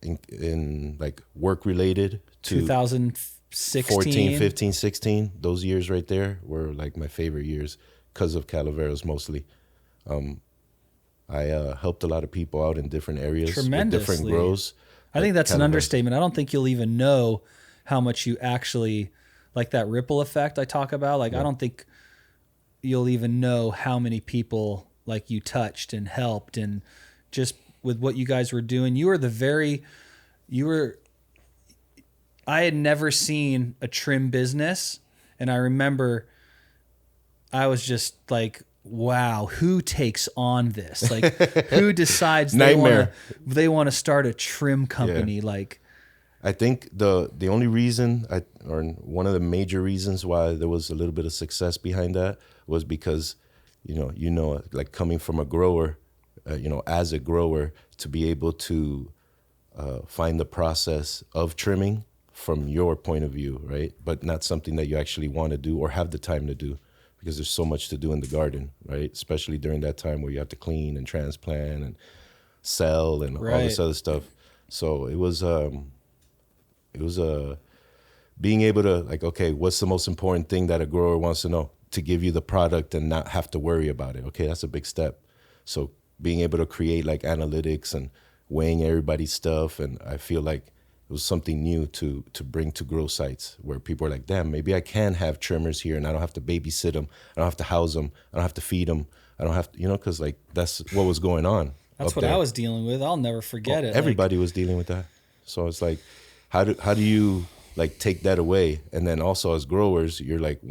in like work related to 2016, 14, 15, 16. Those years right there were like my favorite years because of Calaveras mostly. I helped a lot of people out in different areas with different Tremendously. grows. I think that's an Calaveras. understatement. I don't think you'll even know how much you actually, like that ripple effect I talk about. Like, I don't think you'll even know how many people like you touched and helped, and just with what you guys were doing. I had never seen a trim business, and I remember I was just like, wow, who takes on this? Like, who decides they want to start a trim company? Yeah. Like, I think the only reason, or one of the major reasons why there was a little bit of success behind that was because, like coming from a grower, as a grower, to be able to find the process of trimming from your point of view, right? But not something that you actually want to do or have the time to do, because there's so much to do in the garden, right? Especially during that time where you have to clean and transplant and sell and all this other stuff. So it was being able to, like, okay, what's the most important thing that a grower wants to know? To give you the product and not have to worry about it. Okay, that's a big step. So being able to create like analytics and weighing everybody's stuff, and I feel like it was something new to bring to grow sites where people are like, damn, maybe I can have trimmers here and I don't have to babysit them. I don't have to house them. I don't have to feed them. I don't have to, because like that's what was going on. that's what I was dealing with. I'll never forget it. Everybody was dealing with that. So it's like, how do you like take that away? And then also as growers, you're like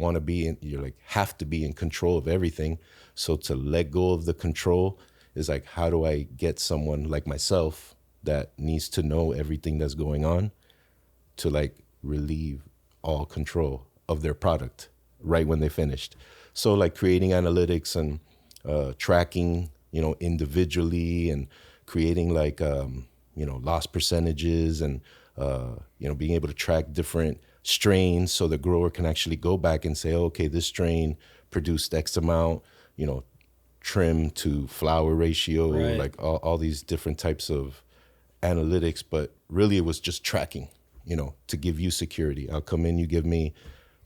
have to be in control of everything. So to let go of the control is like, how do I get someone like myself that needs to know everything that's going on to like relieve all control of their product right when they finished? So like creating analytics and tracking, individually, and creating like, loss percentages, and, being able to track different strains so the grower can actually go back and say, okay, this strain produced X amount, trim to flower ratio, like all these different types of analytics. But really it was just tracking, to give you security. I'll come in, you give me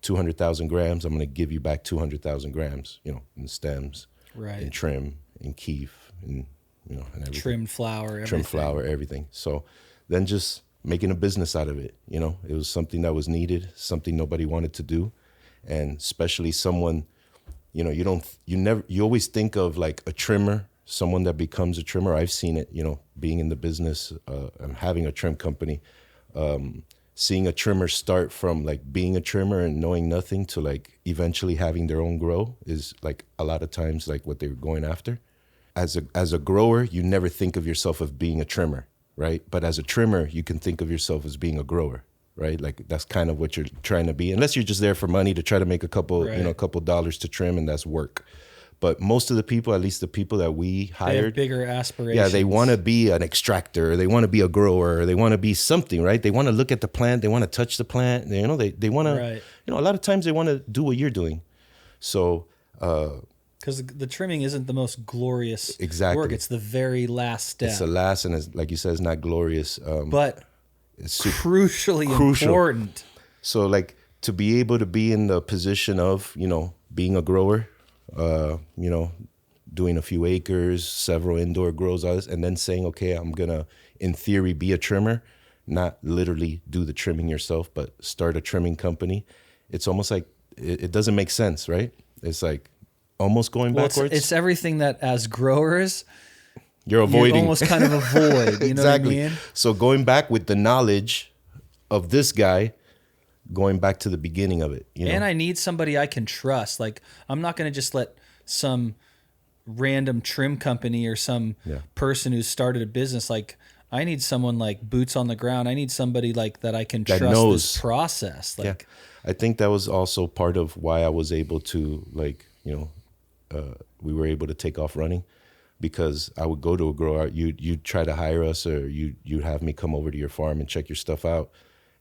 200,000 grams, I'm going to give you back 200,000 grams, in stems, in trim, in keef, and, and everything. Trimmed flower, everything. So then just making a business out of it, it was something that was needed, something nobody wanted to do. And especially someone, you always think of like a trimmer, someone that becomes a trimmer. I've seen it, being in the business, and having a trim company, seeing a trimmer start from like being a trimmer and knowing nothing to like eventually having their own grow is like a lot of times like what they're going after. As a grower, you never think of yourself as being a trimmer, right? But as a trimmer, you can think of yourself as being a grower, right? Like that's kind of what you're trying to be, unless you're just there for money to try to make a couple dollars to trim, and that's work. But most of the people, at least the people that we hired, they have bigger aspirations. Yeah, they want to be an extractor, they want to be a grower, they want to be something, right? They want to look at the plant, they want to touch the plant, they want to, a lot of times they want to do what you're doing. So, because the trimming isn't the most glorious work. It's the very last step. It's the last, and it's, like you said, it's not glorious. But it's crucial. Important. So like to be able to be in the position of, being a grower, doing a few acres, several indoor grows, and then saying, okay, I'm going to, in theory, be a trimmer, not literally do the trimming yourself, but start a trimming company. It's almost like it doesn't make sense, right? It's like almost going backwards. It's everything that as growers you're avoiding. You almost kind of avoid. You know what I mean? So going back with the knowledge of this guy, going back to the beginning of it. And I need somebody I can trust. Like, I'm not going to just let some random trim company or some person who started a business. Like, I need someone like boots on the ground. I need somebody like that I can trust this process. Like, I think that was also part of why I was able to, like, we were able to take off running, because I would go to a grower. You'd try to hire us, or you'd have me come over to your farm and check your stuff out,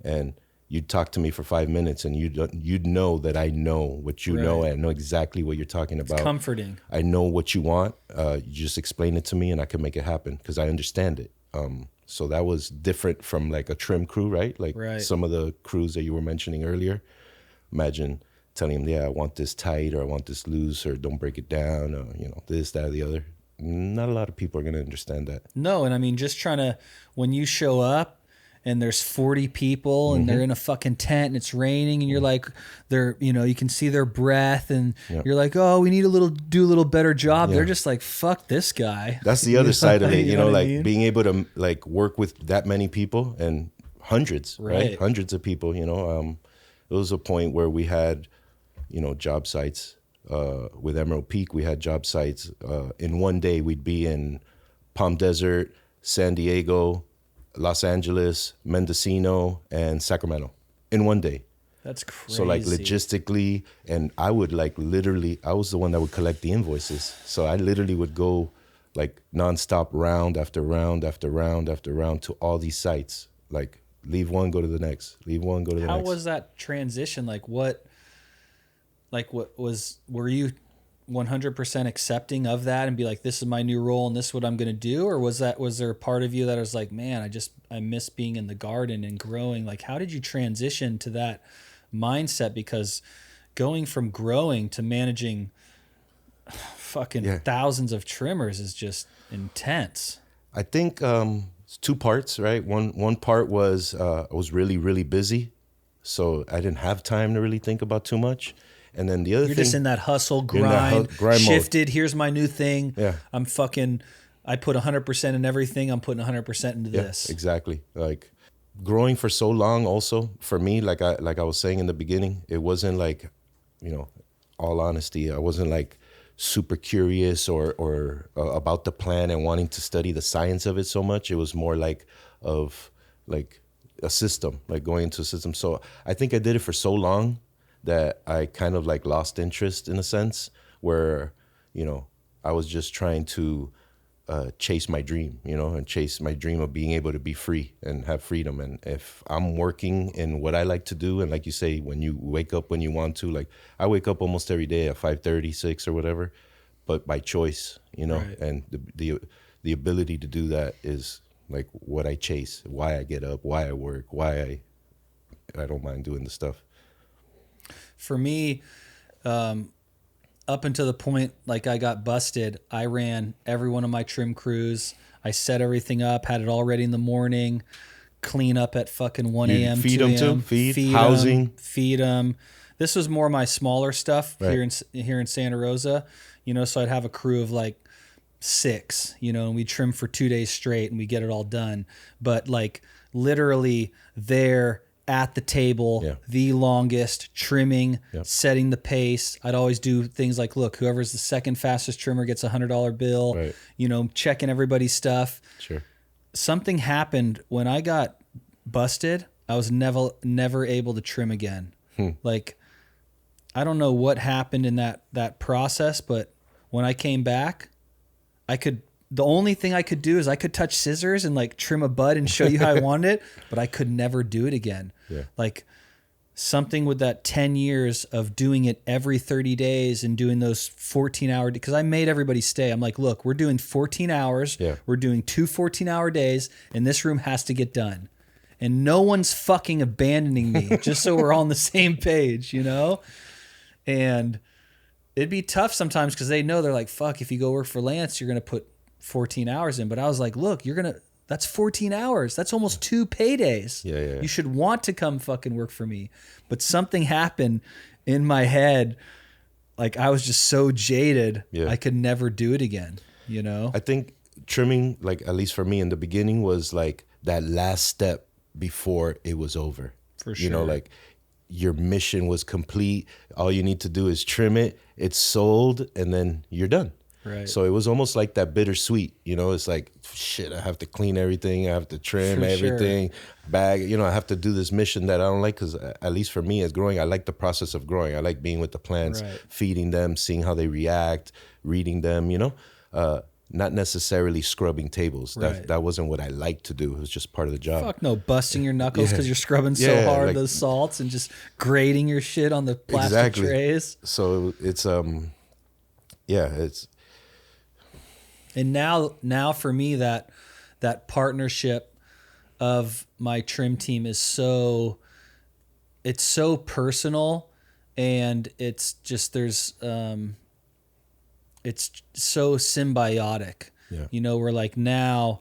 and you'd talk to me for 5 minutes, and you'd know that I know what you know, and I know exactly what you're talking about. It's comforting. I know what you want. You just explain it to me, and I can make it happen because I understand it. So that was different from like a trim crew, right? Like some of the crews that you were mentioning earlier. Imagine telling them, I want this tight, or I want this loose, or don't break it down, or this, that, or the other. not a lot of people are going to understand that. No, and I mean, just trying to, when you show up and there's 40 people and they're in a fucking tent and it's raining and you're like, they're, you know, you can see their breath and you're like, oh, we need do a little better job. They're just like, fuck this guy. That's the other side of it, you know, like I mean? being able to like work with that many people and hundreds, right? Hundreds of people, you know. It was a point where we had, you know, job sites. With Emerald Peak, we had job sites. In one day, we'd be in Palm Desert, San Diego, Los Angeles, Mendocino, and Sacramento in one day. That's crazy. So like logistically, and I would like literally, I was the one that would collect the invoices. So I literally would go like nonstop round after round after round after round to all these sites. Like leave one, go to the next. Leave one, go to the next. How was that transition? Were you 100% accepting of that and be like, this is my new role and this is what I'm going to do? Or was there a part of you that was like, man, I miss being in the garden and growing? Like, how did you transition to that mindset? Because going from growing to managing fucking thousands of trimmers is just intense. I think it's two parts, right? One part was I was really, really busy. So I didn't have time to really think about too much. And then the other You're thing, just in that hustle, grind shifted. Mode. Here's my new thing. Yeah. I put 100% in everything. I'm putting 100% into this. Exactly. Like growing for so long also for me, like I was saying in the beginning, it wasn't like, you know, all honesty, I wasn't like super curious or about the plant and wanting to study the science of it so much. It was more like of like a system, like going into a system. So I think I did it for so long that I kind of like lost interest in a sense where, you know, I was just trying to chase my dream, you know, and chase my dream of being able to be free and have freedom. And if I'm working in what I like to do, and like you say, when you wake up when you want to, like I wake up almost every day at 5:30, 6 or whatever, but by choice, you know, and the ability to do that is like what I chase, why I get up, why I work, why I don't mind doing the stuff. For me, up until the point like I got busted, I ran every one of my trim crews. I set everything up, had it all ready in the morning, clean up at fucking 1 a.m. Feed them too? Feed housing? Feed them. This was more my smaller stuff here in Santa Rosa, you know, so I'd have a crew of like 6, you know, and we trim for 2 days straight and we get it all done. But like literally there at the table, the longest, trimming, setting the pace. I'd always do things like, look, whoever's the second fastest trimmer gets $100 bill, you know, checking everybody's stuff. Sure. Something happened when I got busted. I was never able to trim again. Like, I don't know what happened in that process, but when I came back, the only thing I could do is I could touch scissors and like trim a bud and show you how I wanted it, but I could never do it again. Yeah. Like something with that 10 years of doing it every 30 days and doing those 14-hour, because I made everybody stay. I'm like, look, we're doing 14 hours. Yeah. We're doing 2 14-hour days and this room has to get done. And no one's fucking abandoning me just so we're all on the same page, you know? And it'd be tough sometimes because they know, they're like, fuck, if you go work for Lance, you're going to put 14 hours in. But I was like, look, that's 14 hours. That's almost 2 paydays. Yeah. You should want to come fucking work for me. But something happened in my head. Like I was just so jaded. I could never do it again. You know? I think trimming, like at least for me in the beginning, was like that last step before it was over. For sure. You know, like your mission was complete. All you need to do is trim it. It's sold and then you're done. Right. So it was almost like that bittersweet, you know, it's like, shit, I have to clean everything. I have to trim everything, bag, you know, I have to do this mission that I don't like. Cause at least for me as growing, I like the process of growing. I like being with the plants, feeding them, seeing how they react, reading them, you know, not necessarily scrubbing tables. That wasn't what I liked to do. It was just part of the job. Fuck no, busting your knuckles because you're scrubbing so hard like, those salts and just grating your shit on the plastic trays. So it's, it's, and now for me that partnership of my trim team is so personal, and it's just there's it's so symbiotic. Yeah. You know, we're like now,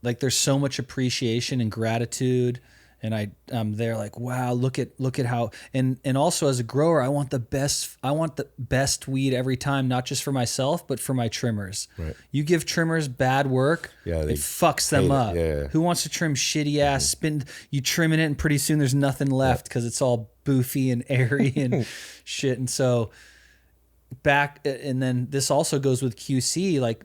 like there's so much appreciation and gratitude, and I'm there like, wow, look at how, and also as a grower, I want the best weed every time, not just for myself, but for my trimmers. Right. You give trimmers bad work, it fucks them up. Yeah. Who wants to trim shitty ass spin? You trimming it, and pretty soon there's nothing left because it's all boofy and airy and shit. And so and then this also goes with QC, like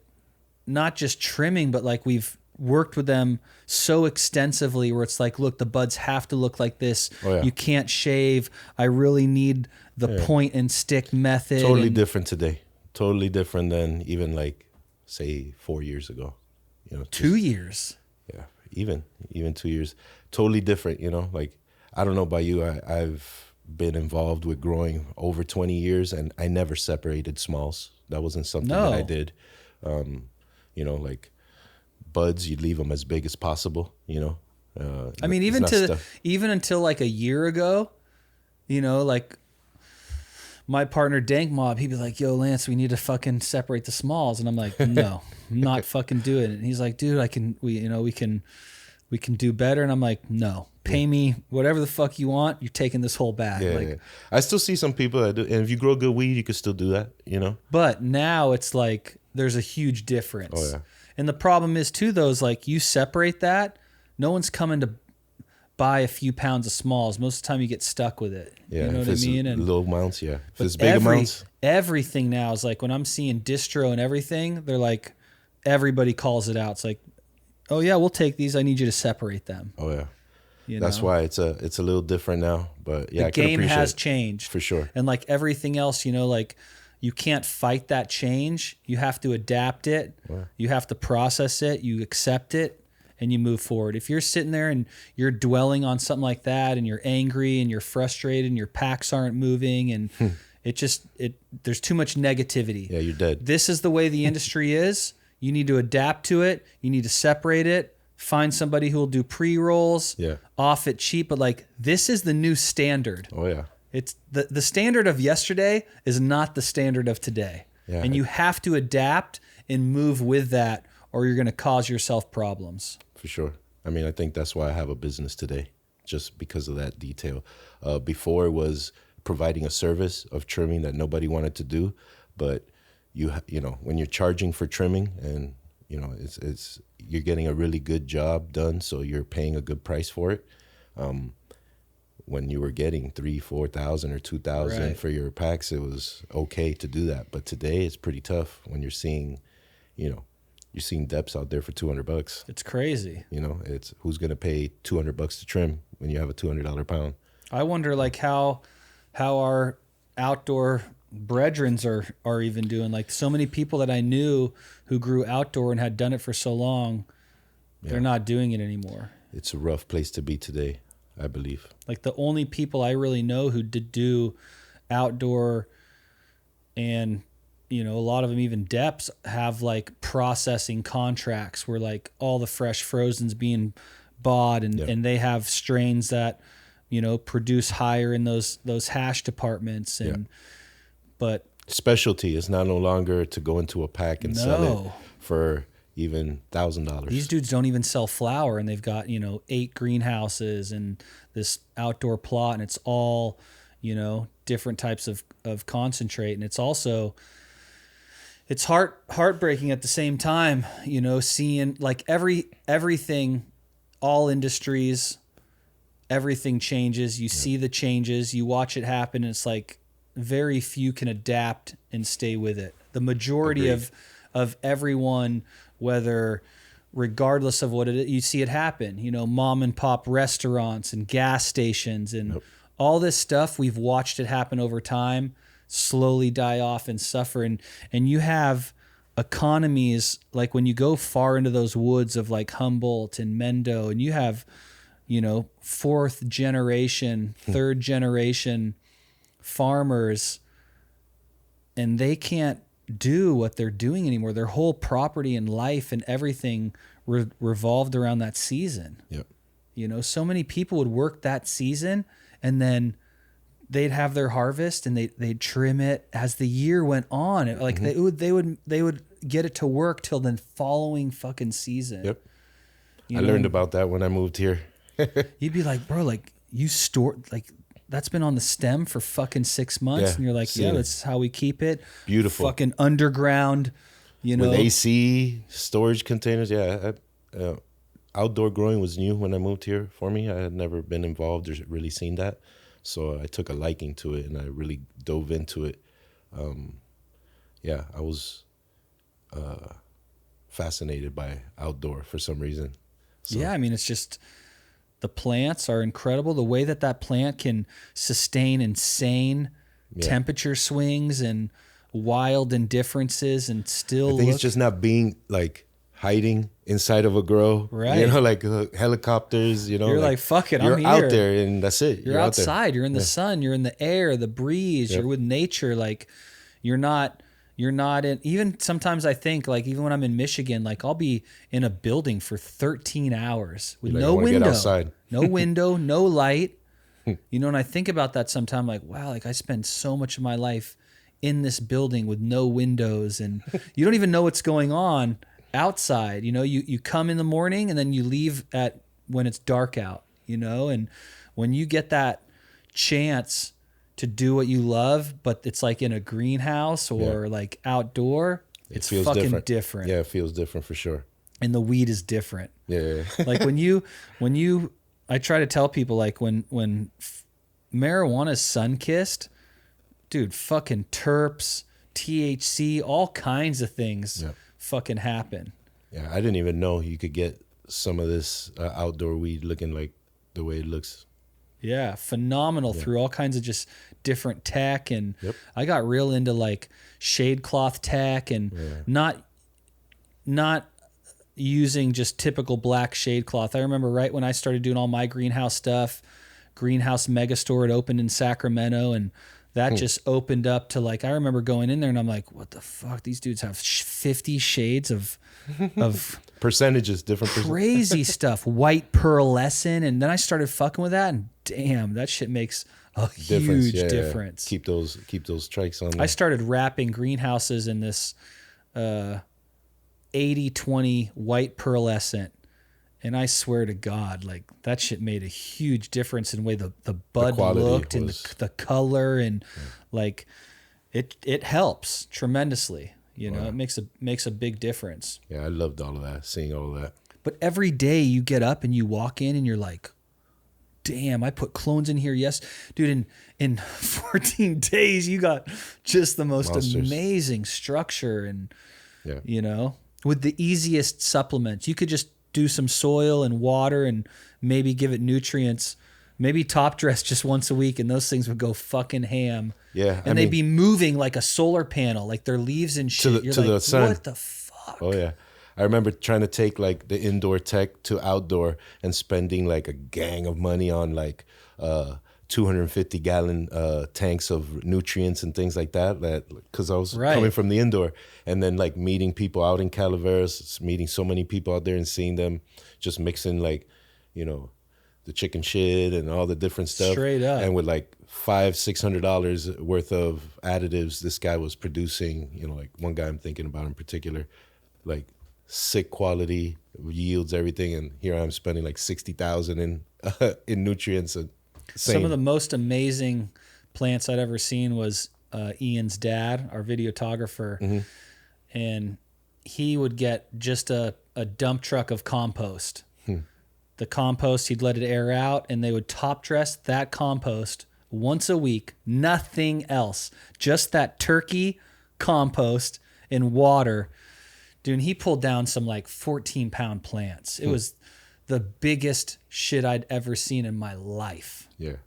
not just trimming, but like we've worked with them so extensively where it's like, look, the buds have to look like this. You can't shave. I really need the point and stick method. Totally different today. Totally different than even like, say, 4 years ago. You know, 2 years. Yeah, even 2 years. Totally different. You know, like I don't know about you. I've been involved with growing over 20 years, and I never separated smalls. That wasn't something that I did. You know, like buds, you'd leave them as big as possible, you know. I mean, even until like a year ago, you know, like my partner Dank Mob, he'd be like, yo, Lance, we need to fucking separate the smalls. And I'm like, no, I'm not fucking doing it. And he's like, dude, we can do better. And I'm like, no, pay me whatever the fuck you want. You're taking this whole bag. Yeah. I still see some people that do, and if you grow good weed, you can still do that, you know. But now it's like there's a huge difference. And the problem is too, those like you separate that, no one's coming to buy a few pounds of smalls. Most of the time you get stuck with it. Yeah, you know what I mean? And low amounts, If it's big amounts. Everything now is like when I'm seeing distro and everything, they're like, everybody calls it out. It's like, oh yeah, we'll take these. I need you to separate them. Oh yeah. That's why it's a little different now. But yeah, the game has changed. For sure. And like everything else, you know, like you can't fight that change. You have to adapt it. Wow. You have to process it. You accept it, and you move forward. If you're sitting there and you're dwelling on something like that, and you're angry and you're frustrated, and your packs aren't moving, and there's too much negativity. Yeah, you're dead. This is the way the industry is. You need to adapt to it. You need to separate it. Find somebody who will do pre-rolls off it cheap. But like, this is the new standard. Oh yeah. It's the standard of yesterday is not the standard of today. Yeah, and you have to adapt and move with that, or you're going to cause yourself problems. For sure. I mean, I think that's why I have a business today, just because of that detail. Before it was providing a service of trimming that nobody wanted to do, but you know, when you're charging for trimming, and you know, it's you're getting a really good job done, so you're paying a good price for it. When you were getting $3,000, $4,000 or $2,000 for your packs, it was okay to do that. But today it's pretty tough when you're seeing, you know, you're seeing depths out there for $200. It's crazy. You know, it's who's going to pay $200 to trim when you have a $200 pound. I wonder like how our outdoor brethrens are even doing. Like so many people that I knew who grew outdoor and had done it for so long, they're not doing it anymore. It's a rough place to be today, I believe. Like the only people I really know who did do outdoor, and you know, a lot of them even depths have like processing contracts where like all the fresh frozen's being bought, and they have strains that, you know, produce higher in those hash departments. And but specialty is now no longer to go into a pack and sell it for even $1,000. These dudes don't even sell flower, and they've got, you know, 8 greenhouses and this outdoor plot, and it's all, you know, different types of concentrate. And it's also, it's heartbreaking at the same time, you know, seeing like everything, all industries, everything changes. You see the changes, you watch it happen, and it's like very few can adapt and stay with it. The majority of everyone, whether regardless of what it is, you see it happen, you know, mom and pop restaurants and gas stations and all this stuff. We've watched it happen over time, slowly die off and suffer. And you have economies, like when you go far into those woods of like Humboldt and Mendo, and you have, you know, 4th generation, 3rd generation farmers, and they can't do what they're doing anymore. Their whole property and life and everything revolved around that season. Yep. You know, so many people would work that season, and then they'd have their harvest and they'd trim it as the year went on. Like they would get it to work till the following fucking season. Yep. I learned about that when I moved here. You'd be like, bro, like you store like that's been on the stem for fucking 6 months, and you're like, yeah, that's how we keep it. Beautiful. Fucking underground, you know. With AC, storage containers. Yeah. Outdoor growing was new when I moved here for me. I had never been involved or really seen that. So I took a liking to it and I really dove into it. I was fascinated by outdoor for some reason. So. Yeah, I mean, it's just the plants are incredible. The way that plant can sustain insane temperature swings and wild indifferences and still I think it's just not being like hiding inside of a grow, right? You know, like helicopters, you know. You're like fuck it, you're I'm here. out there and that's it. You're outside, you're in the sun, you're in the air, the breeze, you're with nature. Like you're not in, even sometimes I think like even when I'm in Michigan, like I'll be in a building for 13 hours with no window, no window, no light. You know, and I think about that sometime like, wow, like I spend so much of my life in this building with no windows and you don't even know what's going on outside. You know, you come in the morning and then you leave when it's dark out, you know, and when you get that chance to do what you love, but it's like in a greenhouse or like outdoor, it's fucking different. Yeah, it feels different for sure. And the weed is different. Yeah. Like when you, I try to tell people like when marijuana is sun-kissed, dude, fucking terps, THC, all kinds of things fucking happen. Yeah, I didn't even know you could get some of this outdoor weed looking like the way it looks. Yeah, phenomenal through all kinds of just different tech. And I got real into like shade cloth tech and not using just typical black shade cloth. I remember right when I started doing all my greenhouse stuff, Greenhouse Megastore had opened in Sacramento, and that just opened up to like, I remember going in there and I'm like, what the fuck? These dudes have 50 shades of percentages, different crazy stuff, white pearlescent. And then I started fucking with that and damn, that shit makes a huge difference. Keep those strikes on there. I started wrapping greenhouses in this 80-20 white pearlescent. And I swear to God, like that shit made a huge difference in the way the bud looked and the color and like it helps tremendously. You know, it makes a big difference. Yeah, I loved all of that, seeing all of that. But every day you get up and you walk in and you're like, damn, I put clones in here. Yes, dude, in 14 days you got just the most amazing structure and you know, with the easiest supplements. You could just do some soil and water and maybe give it nutrients, maybe top dress just once a week, and those things would go fucking ham. Yeah. And they'd be moving like a solar panel, like their leaves and shit. To the sun. What the fuck? Oh, yeah. I remember trying to take like the indoor tech to outdoor and spending like a gang of money on like 250-gallon tanks of nutrients and things like that because I was coming from the indoor, and then like meeting people out in Calaveras, meeting so many people out there and seeing them just mixing like, you know, the chicken shit and all the different stuff. Straight up. And with like $500-600 worth of additives, this guy was producing, you know, like one guy I'm thinking about in particular, like sick quality yields, everything. And here I'm spending like $60,000 in nutrients. And some of the most amazing plants I'd ever seen was Ian's dad, our videographer, and he would get just a dump truck of compost. The compost, he'd let it air out, and they would top dress that compost once a week, nothing else, just that turkey compost and water. Dude, and he pulled down some like 14-pound plants. It was the biggest shit I'd ever seen in my life. Yeah.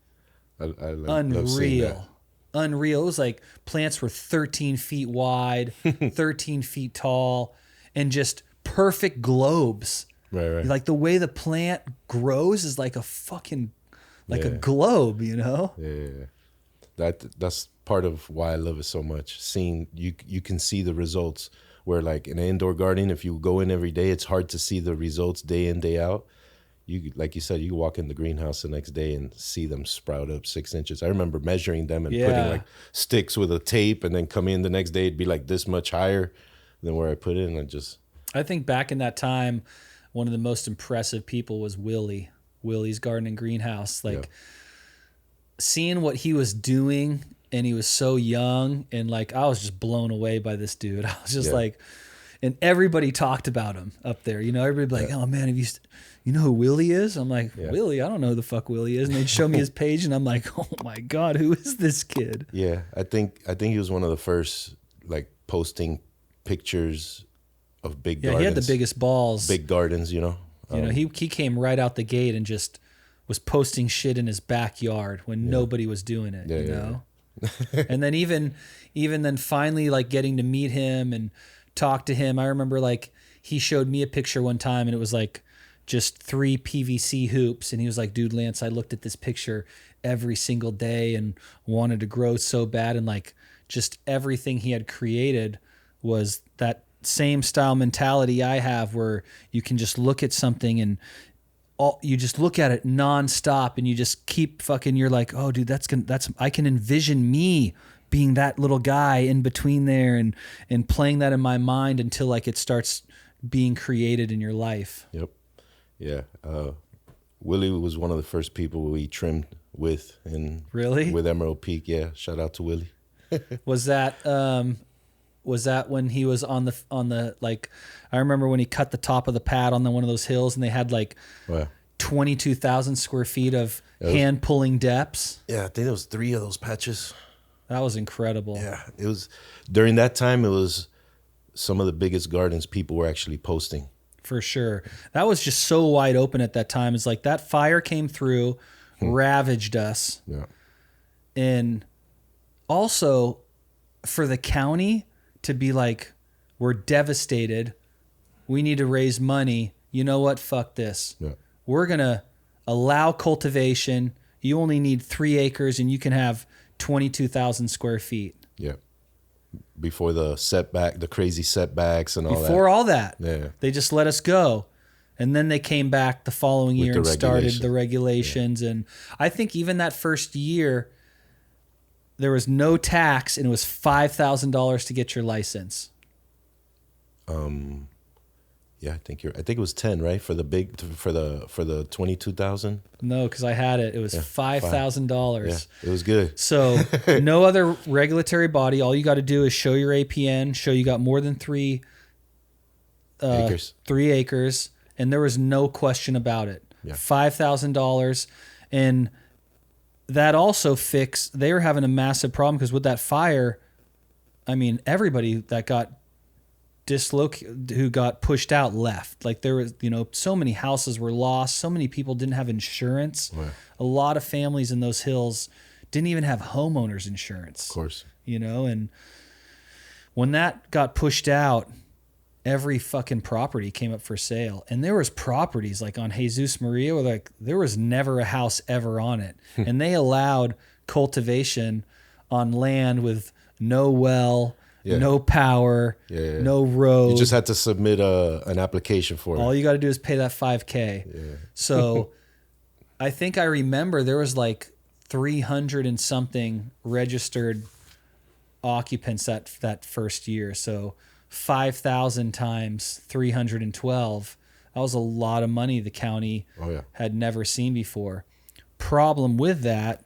I Unreal. Unreal. It was like plants were 13 feet wide, 13 feet tall, and just perfect globes. Right. Like the way the plant grows is like a fucking, like a globe, you know? Yeah. That's part of why I love it so much. Seeing, you can see the results. Where like in an indoor garden, if you go in every day, it's hard to see the results day in, day out. you like you said, you walk in the greenhouse the next day and see them sprout up 6 inches. I remember measuring them and putting like sticks with a tape, and then coming in the next day, it'd be like this much higher than where I put it. And I think back in that time, one of the most impressive people was Willie. Willie's garden and greenhouse. Like seeing what he was doing, and he was so young, and like I was just blown away by this dude. I was just like, and everybody talked about him up there. You know, everybody like, oh man, have you know who Willie is? I'm like, Willie? I don't know who the fuck Willie is. And they'd show me his page, and I'm like, oh my God, who is this kid? Yeah, I think he was one of the first like posting pictures of big gardens. Yeah, he had the biggest balls. Big gardens, you know. You know, he came right out the gate and just was posting shit in his backyard when nobody was doing it, you know? And then even then finally like getting to meet him and talk to him. I remember like he showed me a picture one time, and it was like just 3 PVC hoops, and he was like, dude, Lance, I looked at this picture every single day and wanted to grow so bad, and like just everything he had created was that same style mentality I have, where you can just look at something and you just look at it nonstop, and you just keep fucking, you're like, oh dude, I can envision me being that little guy in between there and playing that in my mind until like it starts being created in your life. Yep. Yeah. Willie was one of the first people we trimmed with with Emerald Peak. Yeah. Shout out to Willie. Was that when he was on the like, I remember when he cut the top of the pad on one of those hills, and they had like 22,000 square feet of hand pulling depths. Yeah. I think there was 3 of those patches. That was incredible. Yeah. It was during that time, it was some of the biggest gardens people were actually posting. For sure. That was just so wide open at that time. It's like that fire came through, ravaged us. Yeah. And also for the county to be like, we're devastated. We need to raise money. You know what? Fuck this. Yeah. We're going to allow cultivation. You only need 3 acres and you can have 22,000 square feet. Yeah. Before the crazy setbacks and all that. Before all that. Yeah. They just let us go. And then they came back the following year and started the regulations. Yeah. And I think even that first year, there was no tax, and it was $5,000 to get your license. Yeah, I think it was 10, right? For the 22,000. No, because I had it. It was $5,000. Yeah, it was good. So no other regulatory body. All you got to do is show your APN, show you got more than 3 acres. 3 acres, and there was no question about it. Yeah. $5,000, and that also fixed. They were having a massive problem because with that fire, I mean, everybody that got who got pushed out left. Like there was, so many houses were lost. So many people didn't have insurance. Right. A lot of families in those hills didn't even have homeowners insurance. Of course. And when that got pushed out, every fucking property came up for sale. And there was properties like on Jesus Maria where like there was never a house ever on it. And they allowed cultivation on land with no well, no power, no road. You just had to submit an application for it. All you got to do is pay that $5,000. Yeah. So I think I remember there was like 300 and something registered occupants that first year. So 5,000 times 312. That was a lot of money the county had never seen before. Problem with that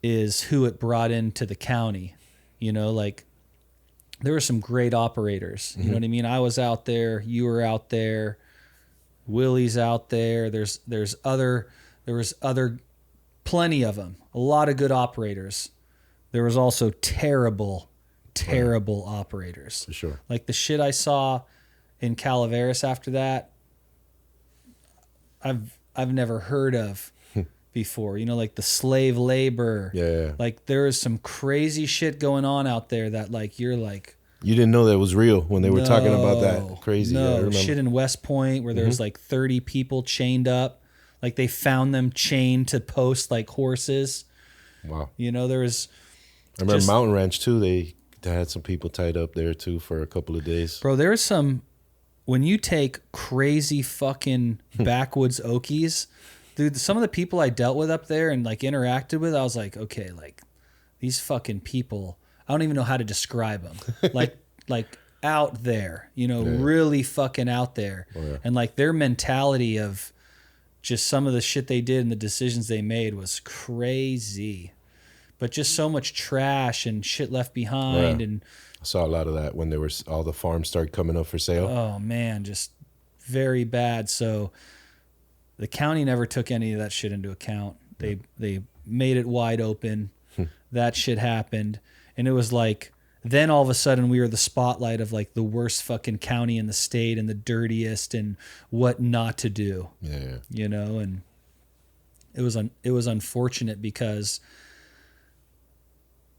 is who it brought into the county. Like there were some great operators. You know what I mean? I was out there. You were out there. Willie's out there. There was plenty of them. A lot of good operators. There was also terrible operators. For sure. Like the shit I saw in Calaveras after that, I've never heard of before. Like the slave labor. Yeah. Like there is some crazy shit going on out there that like you're like, you didn't know that was real when they were talking about that. Crazy. No, shit in West Point where there's like 30 people chained up. Like they found them chained to posts like horses. Wow. There was. I remember Mountain Ranch too. They had some people tied up there too for a couple of days. Bro, there was some when you take crazy fucking backwoods Okies, dude, some of the people I dealt with up there and like interacted with, I was like, okay, like these fucking people, I don't even know how to describe them. like out there, you know, really fucking out there. Oh, yeah. And like their mentality of just some of the shit they did and the decisions they made was crazy. But just so much trash and shit left behind. Yeah. And I saw a lot of that when there was all the farms started coming up for sale. Oh man, just very bad. So the county never took any of that shit into account. They made it wide open. That shit happened. And it was like, then all of a sudden we were the spotlight of like the worst fucking county in the state and the dirtiest and what not to do. Yeah. You know, and it was unfortunate because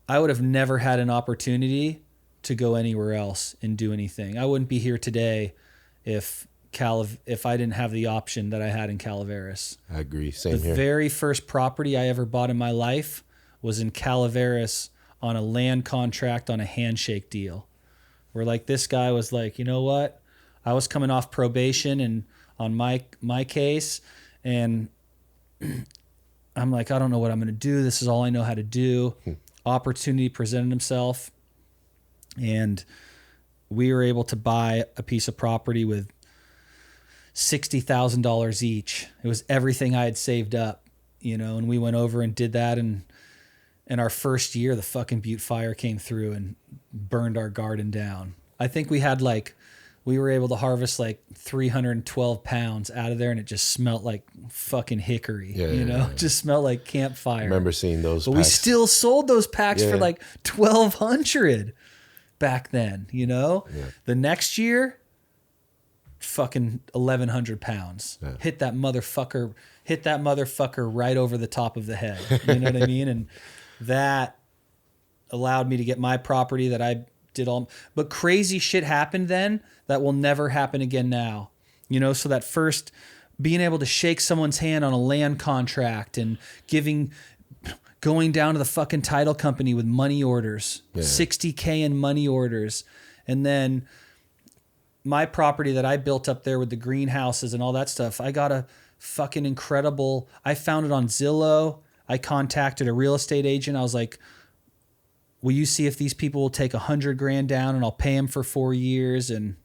I would have never had an opportunity to go anywhere else and do anything. I wouldn't be here today if I didn't have the option that I had in Calaveras. I agree. Same here. The very first property I ever bought in my life was in Calaveras on a land contract on a handshake deal. Where like this guy was like, you know what? I was coming off probation and on my case, and I'm like, I don't know what I'm going to do. This is all I know how to do. Opportunity presented himself, and we were able to buy a piece of property with $60,000 each. It was everything I had saved up, you know, and we went over and did that. And in our first year, the fucking Butte fire came through and burned our garden down. I think we were able to harvest like 312 pounds out of there, and it just smelled like fucking hickory. It just smelled like campfire. I remember seeing those but packs. We still sold those packs for like 1,200 back then, you know? Yeah. The next year, fucking 1,100 pounds. Yeah. Hit that motherfucker right over the top of the head. You know what I mean? And that allowed me to get my property that I did all. But crazy shit happened then that will never happen again now. You know, so that first being able to shake someone's hand on a land contract and going down to the fucking title company with money orders, $60K in money orders. And then my property that I built up there with the greenhouses and all that stuff, I got a fucking incredible, I found it on Zillow. I contacted a real estate agent. I was like, will you see if these people will take $100,000 down and I'll pay them for 4 years? And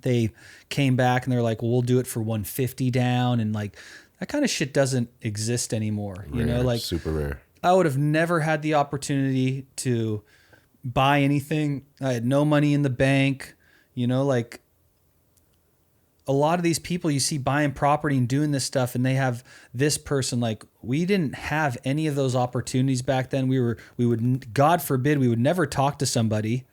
they came back and they're like, well, we'll do it for $150 down. And like, that kind of shit doesn't exist anymore. Rare, you know, like super rare. I would have never had the opportunity to buy anything. I had no money in the bank, you know, like a lot of these people you see buying property and doing this stuff, and they have this person, like we didn't have any of those opportunities back then. We would, God forbid, we would never talk to somebody.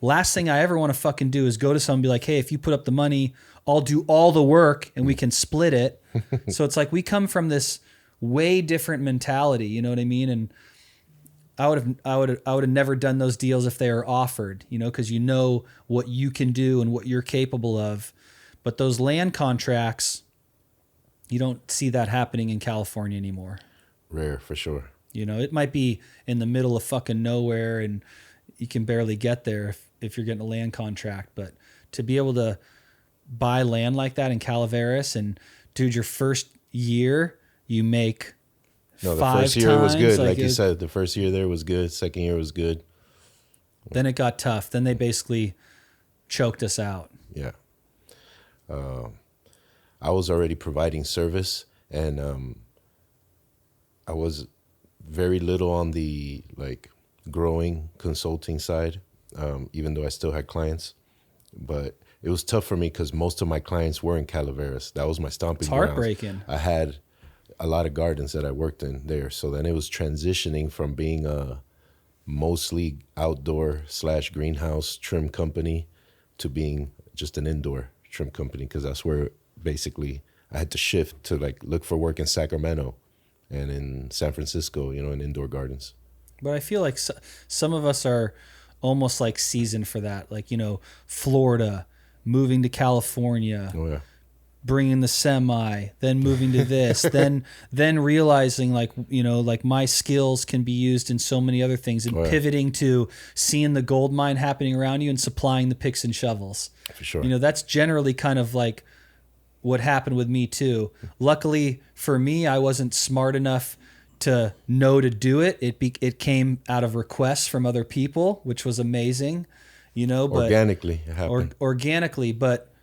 Last thing I ever want to fucking do is go to someone and be like, hey, if you put up the money, I'll do all the work and we can split it. So it's like we come from this way different mentality, you know what I mean? And I would have never done those deals if they were offered, you know, because you know what you can do and what you're capable of. But those land contracts, you don't see that happening in California anymore. Rare, for sure. You know, it might be in the middle of fucking nowhere and you can barely get there if you're getting a land contract. But to be able to buy land like that in Calaveras, and dude, your first year you make the 5 first year times, was good. Like you said, the first year there was good. Second year was good. Then it got tough. Then they basically choked us out. Yeah. I was already providing service, and I was very little on the like growing consulting side, even though I still had clients. But it was tough for me because most of my clients were in Calaveras. That was my stomping grounds. It's heartbreaking. I had a lot of gardens that I worked in there. So then it was transitioning from being a mostly outdoor / greenhouse trim company to being just an indoor trim company, because that's where basically I had to shift to like look for work in Sacramento and in San Francisco, you know, in indoor gardens. But I feel like some of us are almost like seasoned for that. Like, you know, Florida, moving to California. Oh, yeah. bringing the semi, then moving to this, then realizing like, you know, like my skills can be used in so many other things, and pivoting to seeing the gold mine happening around you and supplying the picks and shovels. For sure. You know, that's generally kind of like what happened with me too. Luckily for me, I wasn't smart enough to know to do it. It came out of requests from other people, which was amazing, you know, but organically it happened. Organically, but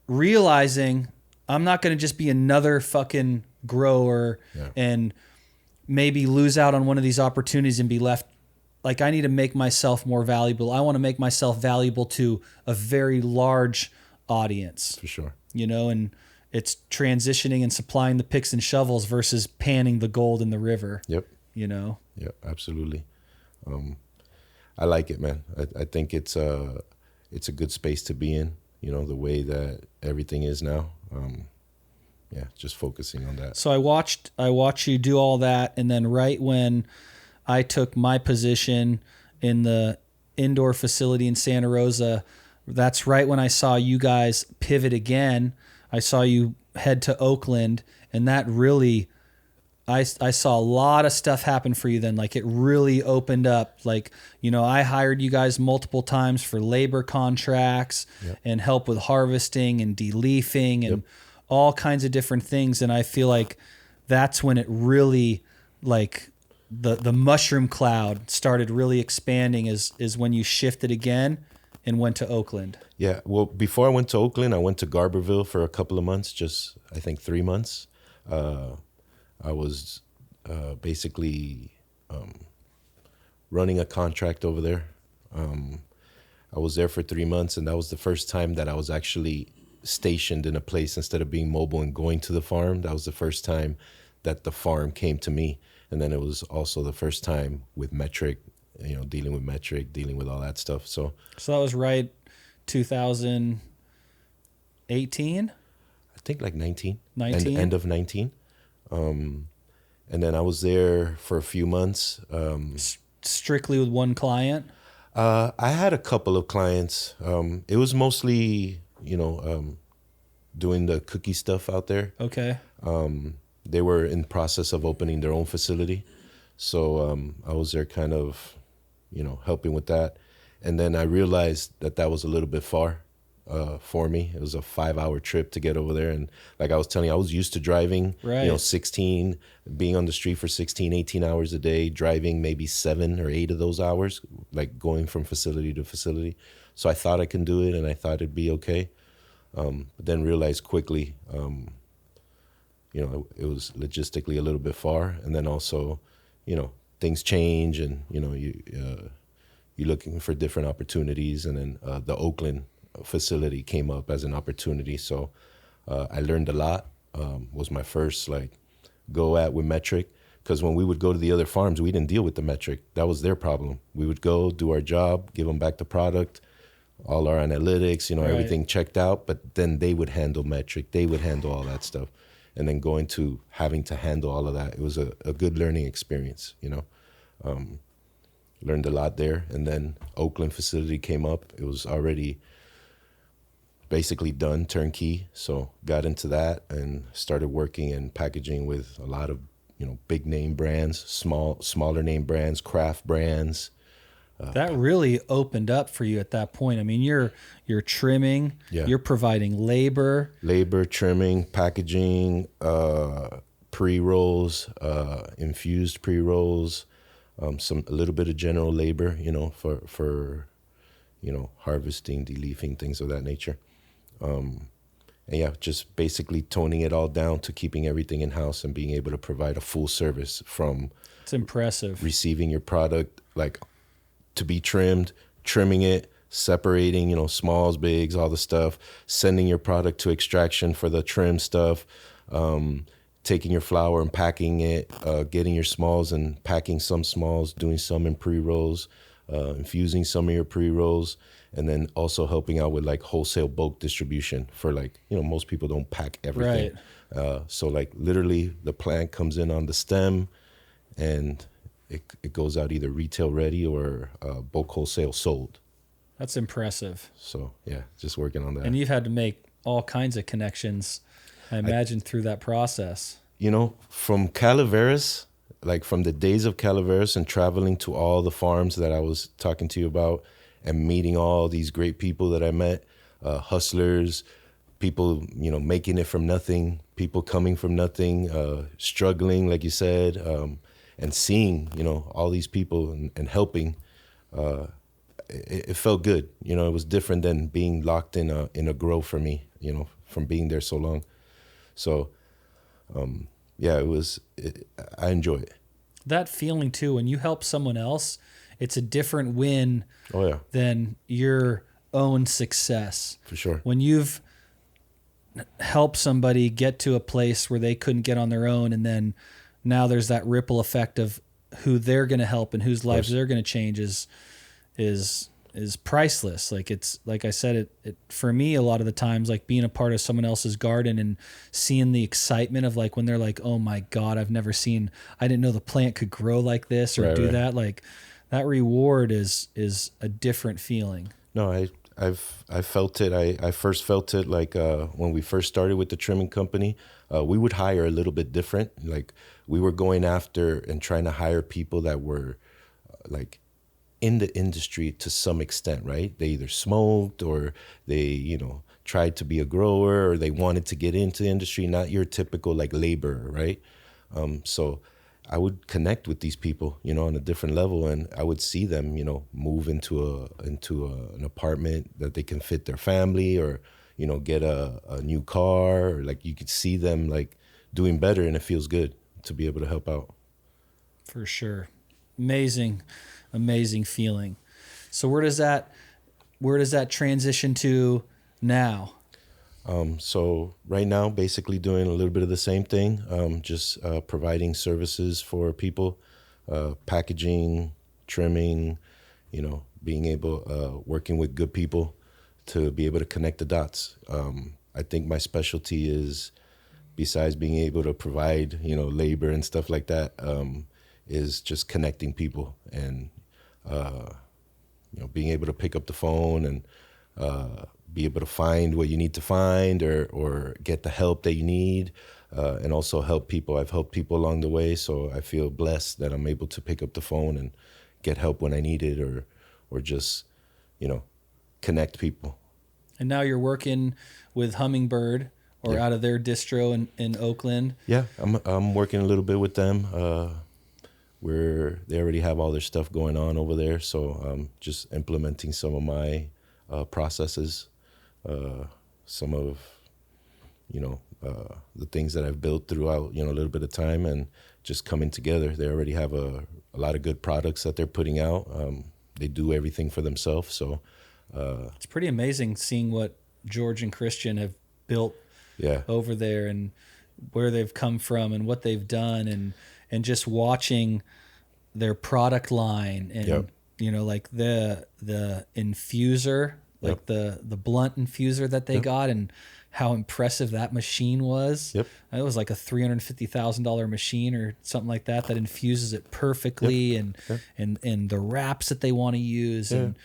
realizing I'm not going to just be another fucking grower and maybe lose out on one of these opportunities and be left. Like, I need to make myself more valuable. I want to make myself valuable to a very large audience. For sure. You know, and it's transitioning and supplying the picks and shovels versus panning the gold in the river. Yep. You know? Yep, absolutely. I like it, man. I think it's a good space to be in, you know, the way that everything is now. Just focusing on that. So I watched you do all that, and then right when I took my position in the indoor facility in Santa Rosa, that's right when I saw you guys pivot again. I saw you head to Oakland, and that really, I saw a lot of stuff happen for you then. Like, it really opened up. Like, you know, I hired you guys multiple times for labor contracts and help with harvesting and de-leafing and all kinds of different things. And I feel like that's when it really, like, the mushroom cloud started really expanding is when you shifted again and went to Oakland. Yeah, well, before I went to Oakland, I went to Garberville for a couple of months, just, I think, 3 months. I was basically running a contract over there. I was there for 3 months, and that was the first time that I was actually stationed in a place instead of being mobile and going to the farm. That was the first time that the farm came to me. And then it was also the first time with METRC, you know, dealing with METRC, dealing with all that stuff. So that was right 2018? I think like 19. 19? End of 19. And then I was there for a few months. Strictly with one client? I had a couple of clients. It was mostly, you know, doing the cookie stuff out there. Okay. They were in process of opening their own facility. So I was there kind of, you know, helping with that. And then I realized that was a little bit far for me. It was a 5-hour trip to get over there. And like I was telling you, I was used to driving, you know, 16, being on the street for 16, 18 hours a day, driving maybe 7 or 8 of those hours, like going from facility to facility. So I thought I can do it, and I thought it'd be okay. But then realized quickly, you know, it was logistically a little bit far. And then also, you know, things change, and, you know, you're looking for different opportunities. And then the Oakland facility came up as an opportunity. So I learned a lot. Was my first like go at with METRC, because when we would go to the other farms, we didn't deal with the METRC. That was their problem. We would go do our job, give them back the product, all our analytics, you know, everything checked out. But then they would handle METRC. They would handle all that stuff. And then going to having to handle all of that, it was a good learning experience, you know. Learned a lot there. And then Oakland facility came up. It was already basically done, turnkey. So got into that and started working and packaging with a lot of, you know, big name brands, smaller name brands, craft brands. That really opened up for you at that point. I mean, you're trimming, you're providing labor, trimming, packaging, pre-rolls, infused pre-rolls, a little bit of general labor, you know, for you know, harvesting, de-leafing, things of that nature. And yeah, just basically toning it all down to keeping everything in-house and being able to provide a full service from it's impressive. Receiving your product, like, to be trimmed, trimming it, separating, you know, smalls, bigs, all the stuff, sending your product to extraction for the trim stuff, taking your flower and packing it, getting your smalls and packing some smalls, doing some in pre-rolls, infusing some of your pre-rolls, and then also helping out with like wholesale bulk distribution for, like, you know, most people don't pack everything. Right. So like literally the plant comes in on the stem, and it goes out either retail ready or bulk wholesale sold. That's impressive. So yeah, just working on that. And you've had to make all kinds of connections, I imagine, through that process. You know, from Calaveras, like from the days of Calaveras and traveling to all the farms that I was talking to you about and meeting all these great people that I met, hustlers, people, you know, making it from nothing, people coming from nothing, struggling, like you said, and seeing, you know, all these people and helping, it felt good. You know, it was different than being locked in a grow for me, you know, from being there so long. So, yeah, I enjoy it. That feeling too, when you help someone else, it's a different win than your own success. For sure. When you've helped somebody get to a place where they couldn't get on their own, and then now there's that ripple effect of who they're going to help and whose lives they're going to change is priceless. Like, it's like I said, it for me, a lot of the times, like being a part of someone else's garden and seeing the excitement of like when they're like, oh my God, I didn't know the plant could grow like this or do that. Like, that reward is a different feeling. No, I felt it. I first felt it like when we first started with the trimming company. We would hire a little bit different. Like, we were going after and trying to hire people that were like in the industry to some extent, right? They either smoked or they, you know, tried to be a grower, or they wanted to get into the industry, not your typical like laborer, right? So I would connect with these people, you know, on a different level, and I would see them, you know, move into an apartment that they can fit their family, or, you know, get a new car, or like you could see them like doing better, and it feels good to be able to help out. For sure. Amazing feeling. So where does that transition to now? So right now, basically doing a little bit of the same thing, just providing services for people, packaging, trimming, you know, being able, working with good people to be able to connect the dots. I think my specialty is, besides being able to provide, you know, labor and stuff like that, is just connecting people and, you know, being able to pick up the phone and be able to find what you need to find, or get the help that you need, and also help people. I've helped people along the way, so I feel blessed that I'm able to pick up the phone and get help when I need it, or just, you know, connect people. And now you're working with Hummingbird, or out of their distro in Oakland. Yeah, I'm working a little bit with them. They already have all their stuff going on over there, so I'm just implementing some of my processes, some of, you know, the things that I've built throughout, you know, a little bit of time, and just coming together. They already have a lot of good products that they're putting out. They do everything for themselves, so it's pretty amazing seeing what George and Christian have built over there, and where they've come from and what they've done, and just watching their product line, and you know, like the infuser, like the blunt infuser that they got, and how impressive that machine was. It was like a $350,000 machine or something like that infuses it perfectly, and the wraps that they want to use, and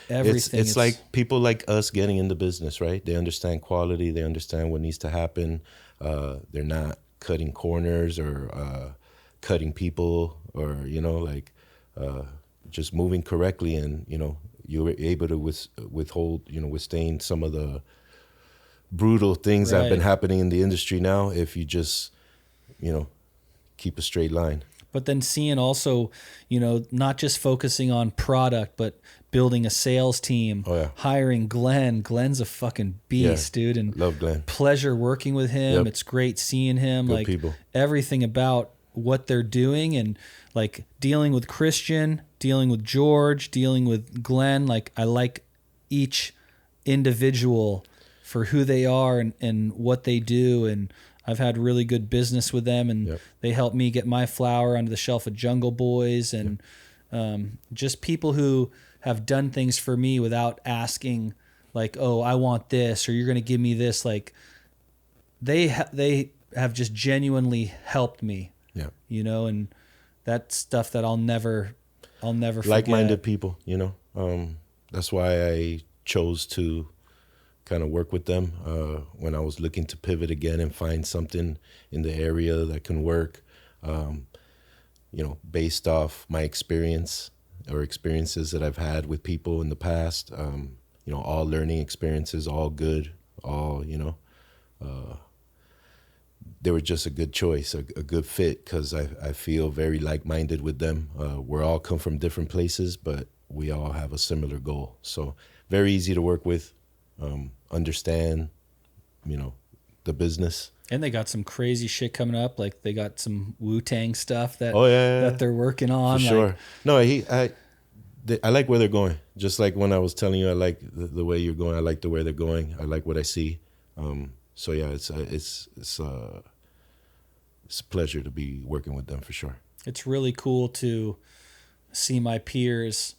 everything. It's like people like us getting in the business, right? They understand quality, they understand what needs to happen. They're not cutting corners or cutting people, or, you know, like just moving correctly, and, you know, you were able to withhold, you know, withstand some of the brutal things that have been happening in the industry now, if you just, you know, keep a straight line. But then seeing also, you know, not just focusing on product, but building a sales team, hiring Glenn. Glenn's a fucking beast, dude. And love Glenn. Pleasure working with him. It's great seeing him. Good like people. Everything about what they're doing, and like dealing with Christian, dealing with George, dealing with Glenn. Like, I like each individual for who they are and what they do, and I've had really good business with them, and they helped me get my flower onto the shelf of Jungle Boys, and just people who have done things for me without asking, like, oh, I want this, or you're going to give me this. Like, they have just genuinely helped me, you know, and that's stuff that I'll never forget. Like-minded people, you know. That's why I chose to kind of work with them when I was looking to pivot again and find something in the area that can work, based off my experience or experiences that I've had with people in the past, all learning experiences, all good, all, they were just a good choice, a good fit, because I feel very like-minded with them. We're all come from different places, but we all have a similar goal. So very easy to work with, understand, the business. And they got some crazy shit coming up. Like they got some Wu-Tang stuff that that they're working on. For sure. No, I like where they're going. Just like when I was telling you, I like the way you're going. I like the way they're going. I like what I see. So yeah, it's a pleasure to be working with them for sure. It's really cool to see my peers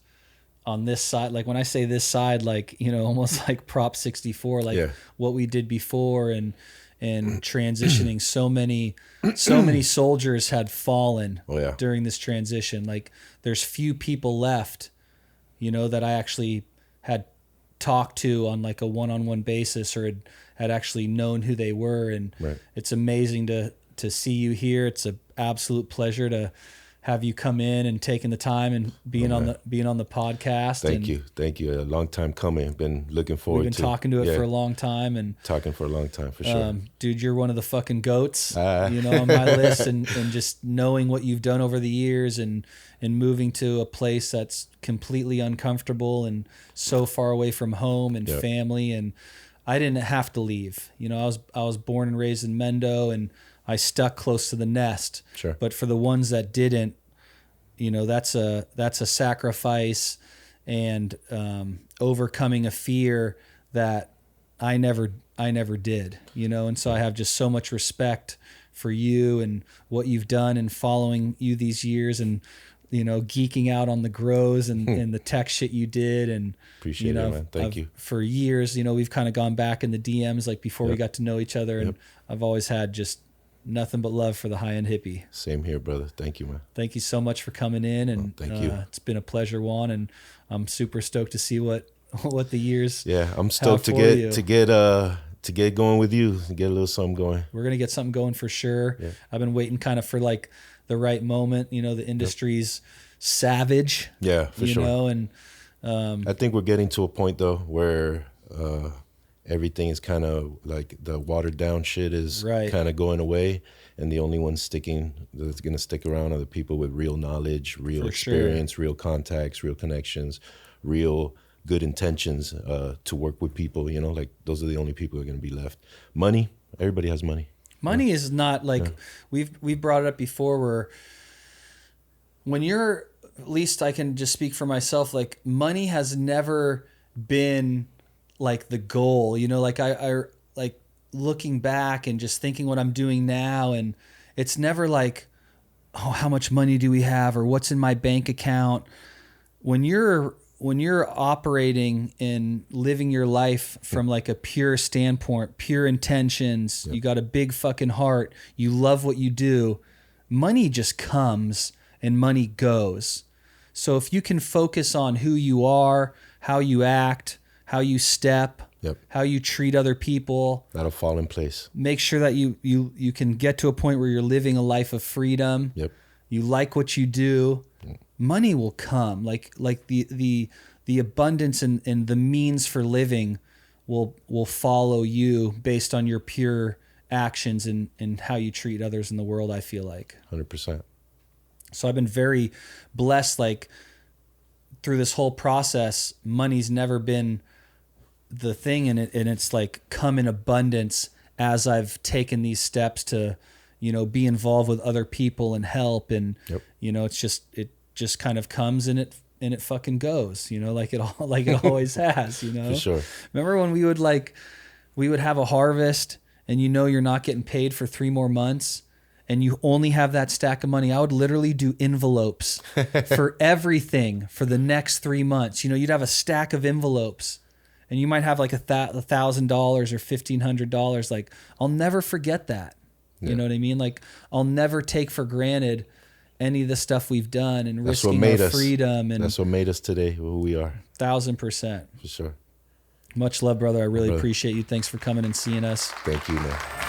on this side. Like when I say this side, like, almost like Prop 64, like what we did before and transitioning. So many soldiers had fallen during this transition. Like there's few people left, that I actually had talked to on like a one-on-one basis or had actually known who they were. And it's amazing to see you here. It's an absolute pleasure to have you come in and taking the time and being on the podcast. Thank you. A long time coming. Been looking forward to. We've been talking to it for a long time and talking for a long time for sure. Dude, you're one of the fucking goats, on my list, and just knowing what you've done over the years and moving to a place that's completely uncomfortable and so far away from home and family. And I didn't have to leave. I was born and raised in Mendo, and I stuck close to the nest. Sure. But for the ones that didn't, that's a sacrifice and overcoming a fear that I never did, and so I have just so much respect for you and what you've done and following you these years and, geeking out on the grows and the tech shit you did. And appreciate it, man. Thank you. For years, we've kind of gone back in the DMs like before we got to know each other. And I've always had just nothing but love for the High End Hippy. Same here, brother. Thank you, man. Thank you so much for coming in, and thank you. It's been a pleasure, Juan, and I'm super stoked to see what the years. Yeah, I'm stoked to get going with you, and get a little something going. We're gonna get something going for sure. Yeah. I've been waiting kind of for like the right moment. The industry's savage. Yeah, for sure. And I think we're getting to a point though where everything is kind of like the watered down shit is kind of going away, and the only ones that's going to stick around are the people with real knowledge, real experience, real contacts, real connections, real good intentions to work with people. Like those are the only people who are going to be left. Money, everybody has money. Money is not like we've brought it up before, where when you're, at least I can just speak for myself, like money has never been like the goal, like I like looking back and just thinking what I'm doing now, and it's never like, oh, how much money do we have or what's in my bank account. When you're operating and living your life from like a pure standpoint, pure intentions, you got a big fucking heart, you love what you do, money just comes and money goes. So if you can focus on who you are, how you act, how you step, how you treat other people, that'll fall in place. Make sure that you can get to a point where you're living a life of freedom. You like what you do. Money will come. Like the abundance and the means for living will follow you based on your pure actions and how you treat others in the world, I feel like. 100%. So I've been very blessed, like through this whole process, money's never been the thing, and it's like come in abundance as I've taken these steps to, be involved with other people and help, and it just kind of comes and it fucking goes, like it always has, For sure. Remember when we would have a harvest and you're not getting paid for 3 more months and you only have that stack of money? I would literally do envelopes for everything for the next 3 months. You'd have a stack of envelopes. And you might have like $1,000 or $1,500. Like, I'll never forget that. You know what I mean? Like, I'll never take for granted any of the stuff we've done and risking our freedom. And that's what made us today who we are. 1,000%. For sure. Much love, brother. I really Brother. appreciate you. Thanks for coming and seeing us. Thank you, man.